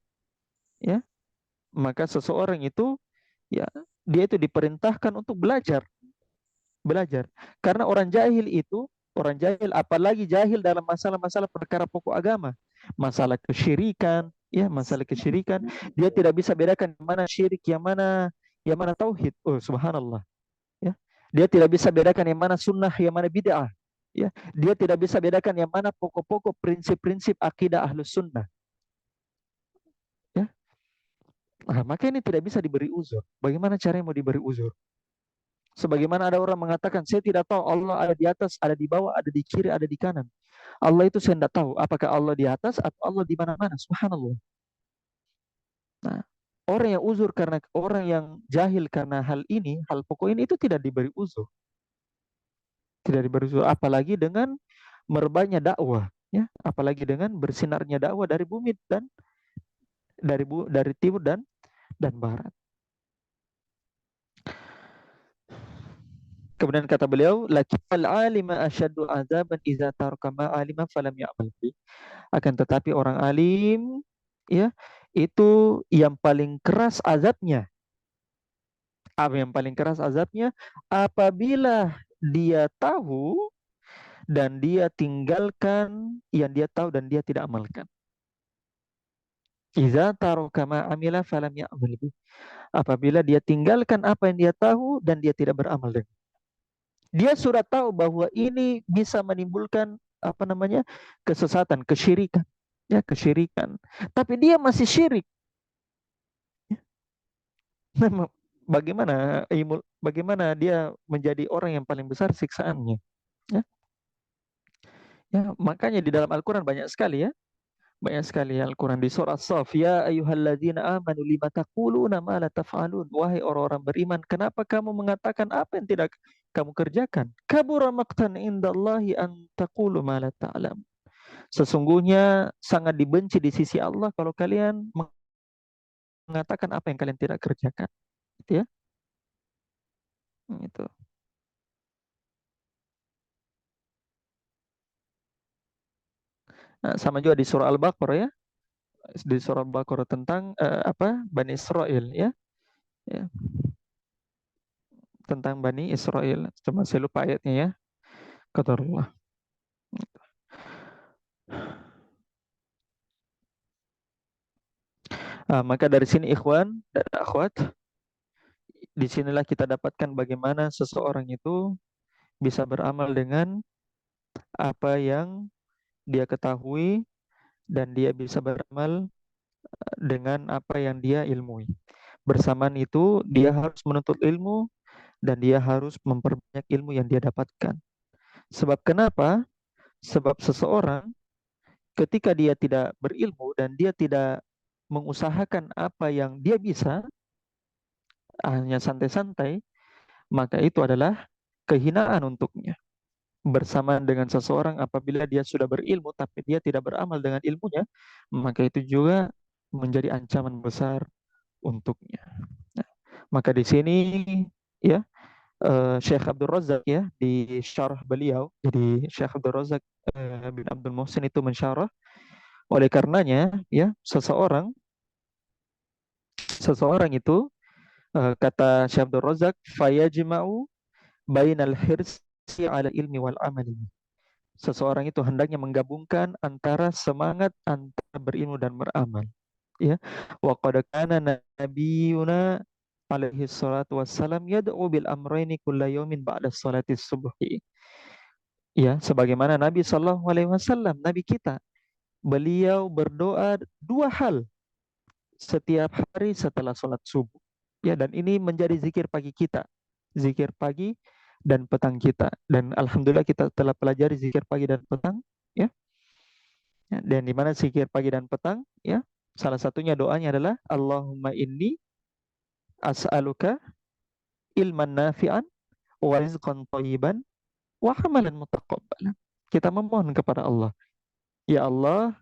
Speaker 1: ya. Maka seseorang itu, ya, dia itu diperintahkan untuk belajar. Belajar. Karena orang jahil, apalagi jahil dalam masalah-masalah perkara pokok agama. Masalah kesyirikan, ya, masalah kesyirikan, dia tidak bisa bedakan yang mana syirik, yang mana tauhid. Oh, subhanallah. Ya. Dia tidak bisa bedakan yang mana sunnah, yang mana bid'ah. Ya. Dia tidak bisa bedakan yang mana pokok-pokok prinsip-prinsip akidah ahlus sunnah. Ya. Nah, maka ini tidak bisa diberi uzur. Bagaimana caranya mau diberi uzur? Sebagaimana ada orang mengatakan, saya tidak tahu Allah ada di atas, ada di bawah, ada di kiri, ada di kanan. Allah itu saya tidak tahu. Apakah Allah di atas atau Allah di mana-mana? Subhanallah. Nah, orang yang jahil karena hal ini, hal pokok ini itu tidak diberi uzur. Tidak diberi uzur. Apalagi dengan merebaknya dakwah. Ya, apalagi dengan bersinarnya dakwah dari bumi dan dari timur dan barat. Kemudian kata beliau, lakinnal alima asyaddu azaban idza taraka ma alima falam ya'mal bi. Akan tetapi orang alim, ya, itu yang paling keras azabnya. Apa yang paling keras azabnya? Apabila dia tahu dan dia tinggalkan yang dia tahu dan dia tidak amalkan. Idza taraka ma amila falam ya'mal bi. Apabila dia tinggalkan apa yang dia tahu dan dia tidak beramal dengan. Dia sudah tahu bahwa ini bisa menimbulkan apa namanya kesesatan, kesyirikan, ya, kesyirikan. Tapi dia masih syirik. Nah, bagaimana dia menjadi orang yang paling besar siksaannya? Ya, ya, makanya di dalam Al-Quran banyak sekali ya, banyak sekali Al-Quran di surah As-Saff, ya ayyuhalladzina amanu lima taquluna ma la taf'alun. Wahai orang-orang beriman, kenapa kamu mengatakan apa yang tidak kamu kerjakan? Kabura maqtan indallahi an taqulu ma la ta'lam. Sesungguhnya sangat dibenci di sisi Allah kalau kalian mengatakan apa yang kalian tidak kerjakan. Gitu ya. Itu. Nah, sama juga di surah Al-Baqarah ya, di surah Al-Baqarah tentang Bani Israel ya, ya, tentang Bani Israel. Cuma saya lupa ayatnya ya. Qadarullah. Maka dari sini ikhwan dan akhwat, disinilah kita dapatkan bagaimana seseorang itu bisa beramal dengan apa yang dia ketahui dan dia bisa beramal dengan apa yang dia ilmui. Bersamaan itu dia harus menuntut ilmu dan dia harus memperbanyak ilmu yang dia dapatkan. Sebab kenapa? Sebab seseorang ketika dia tidak berilmu dan dia tidak mengusahakan apa yang dia bisa, hanya santai-santai, maka itu adalah kehinaan untuknya. Bersamaan dengan seseorang apabila dia sudah berilmu tapi dia tidak beramal dengan ilmunya, maka itu juga menjadi ancaman besar untuknya. Nah, maka di sini ya Syekh Abdul Razak ya di syarah beliau, jadi Syekh Abdul Razak bin Abdul Muhsin itu mensyarah, oleh karenanya ya seseorang itu kata Syekh Abdul Razak fayajma'u bainal hirsi ala ilmi wal amali. Seseorang itu hendaknya menggabungkan antara semangat antara berilmu dan beramal. Ya, wa qad kana nabiyuna alaihi salatu wassalam yad'u bil amrayni kulla yawmin ba'da salati subhi. Ya, sebagaimana Nabi Shallallahu alaihi wasallam, Nabi kita, beliau berdoa dua hal setiap hari setelah sholat subuh. Ya, dan ini menjadi zikir pagi kita. Zikir pagi dan petang kita. Dan alhamdulillah kita telah pelajari zikir pagi dan petang, ya. Ya, dan di mana zikir pagi dan petang, ya. Salah satunya doanya adalah Allahumma inni as'aluka ilman nafi'an wa rizqan thayyiban wa amalan mutaqabbalan. Kita memohon kepada Allah, ya Allah,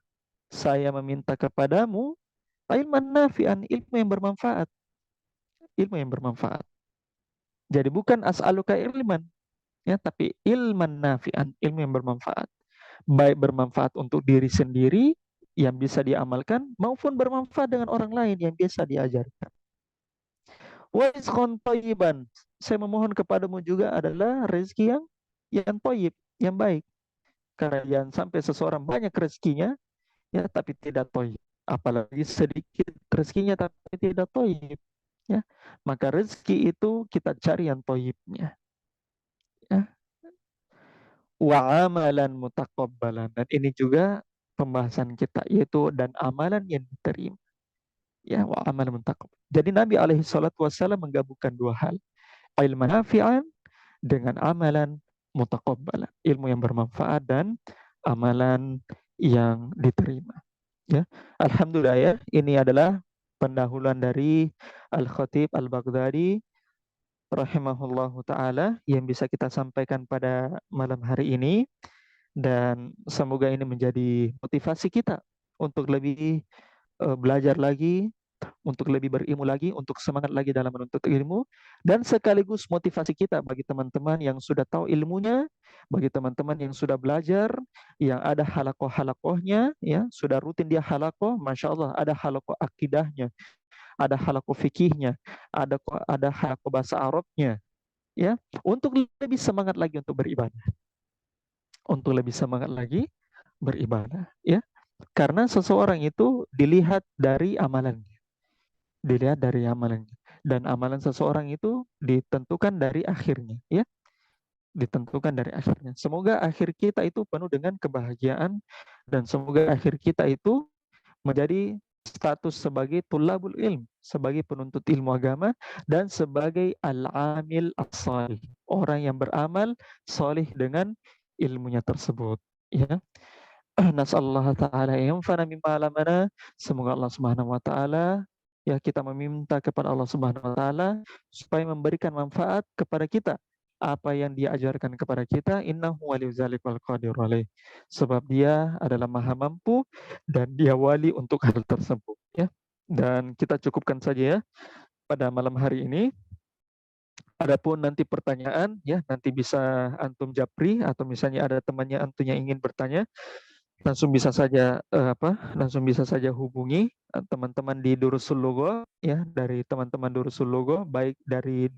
Speaker 1: saya meminta kepadamu ilman nafi'an, ilmu yang bermanfaat, ilmu yang bermanfaat. Jadi bukan as'aluka ilman, ya, tapi ilman nafi'an, ilmu yang bermanfaat. Baik bermanfaat untuk diri sendiri yang bisa diamalkan maupun bermanfaat dengan orang lain yang bisa diajarkan. Wa rizqan thayyiban. Saya memohon kepadamu juga adalah rezeki yang thayyib, yang baik. Karena jangan sampai seseorang banyak rezekinya ya tapi tidak thayyib. Apalagi sedikit rezekinya tapi tidak thayyib. Ya, maka rezeki itu kita cari yang thayyibnya. Ya. Wa amalan mutaqabbalan, dan ini juga pembahasan kita yaitu dan amalan yang diterima. Ya, wa amalan mutaqabbal. Jadi Nabi alaihi salatu wasallam menggabungkan dua hal, ilmu nafi'an dengan amalan mutaqabbalan, ilmu yang bermanfaat dan amalan yang diterima. Ya, alhamdulillah ya, ini adalah pendahuluan dari Al-Khatib Al-Baghdadi rahimahullahu taala yang bisa kita sampaikan pada malam hari ini, dan semoga ini menjadi motivasi kita untuk lebih belajar lagi, untuk lebih berilmu lagi, untuk semangat lagi dalam menuntut ilmu, dan sekaligus motivasi kita bagi teman-teman yang sudah tahu ilmunya, bagi teman-teman yang sudah belajar, yang ada halakoh-halakohnya, ya sudah rutin dia halakoh, masya Allah, ada halakoh akidahnya, ada halakoh fikihnya, ada halakoh bahasa Arabnya, ya, untuk lebih semangat lagi untuk beribadah, untuk lebih semangat lagi beribadah, ya, karena seseorang itu dilihat dari amalan, dilihat dari amalannya, dan amalan seseorang itu ditentukan dari akhirnya, ya, ditentukan dari akhirnya. Semoga akhir kita itu penuh dengan kebahagiaan, dan semoga akhir kita itu menjadi status sebagai tulabul ilm, sebagai penuntut ilmu agama, dan sebagai al-amil as-salih, orang yang beramal solih dengan ilmunya tersebut, ya. Nasallahu ta'ala yang fana mimma alamana. Semoga Allah Subhanahu wa taala, ya, kita meminta kepada Allah Subhanahu wa taala supaya memberikan manfaat kepada kita apa yang dia ajarkan kepada kita, innahu waliyudzalik wal qadir alaih, sebab dia adalah maha mampu dan dia wali untuk hal tersebut, ya. Dan kita cukupkan saja ya pada malam hari ini. Adapun nanti pertanyaan, ya, nanti bisa antum japri atau misalnya ada temannya antum yang ingin bertanya, langsung bisa saja langsung bisa saja hubungi teman-teman di Durusul Logo ya, dari teman-teman Durusul Logo, baik dari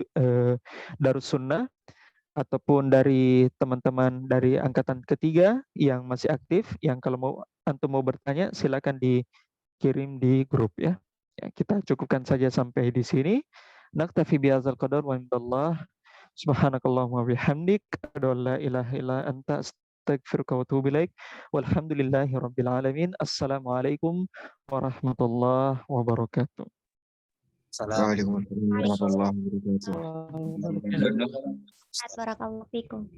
Speaker 1: Darus Sunnah ataupun dari teman-teman dari angkatan ketiga yang masih aktif, yang kalau mau antum mau bertanya silakan dikirim di grup ya. Ya, kita cukupkan saja sampai di sini. Naktafi bihadzal qadar wa indallah. Subhanakallahumma bihamdik, asyhadu an la ilaha illa anta, astaghfiruka wa atubu ilaik. Walhamdulillahi rabbil alamin. Assalamualaikum warahmatullahi wabarakatuh.
Speaker 2: Salam.
Speaker 3: Waalaikumsalam warahmatullahi wabarakatuh.
Speaker 4: Waalaikumsalam warahmatullahi wabarakatuh. Barakallahu fikum.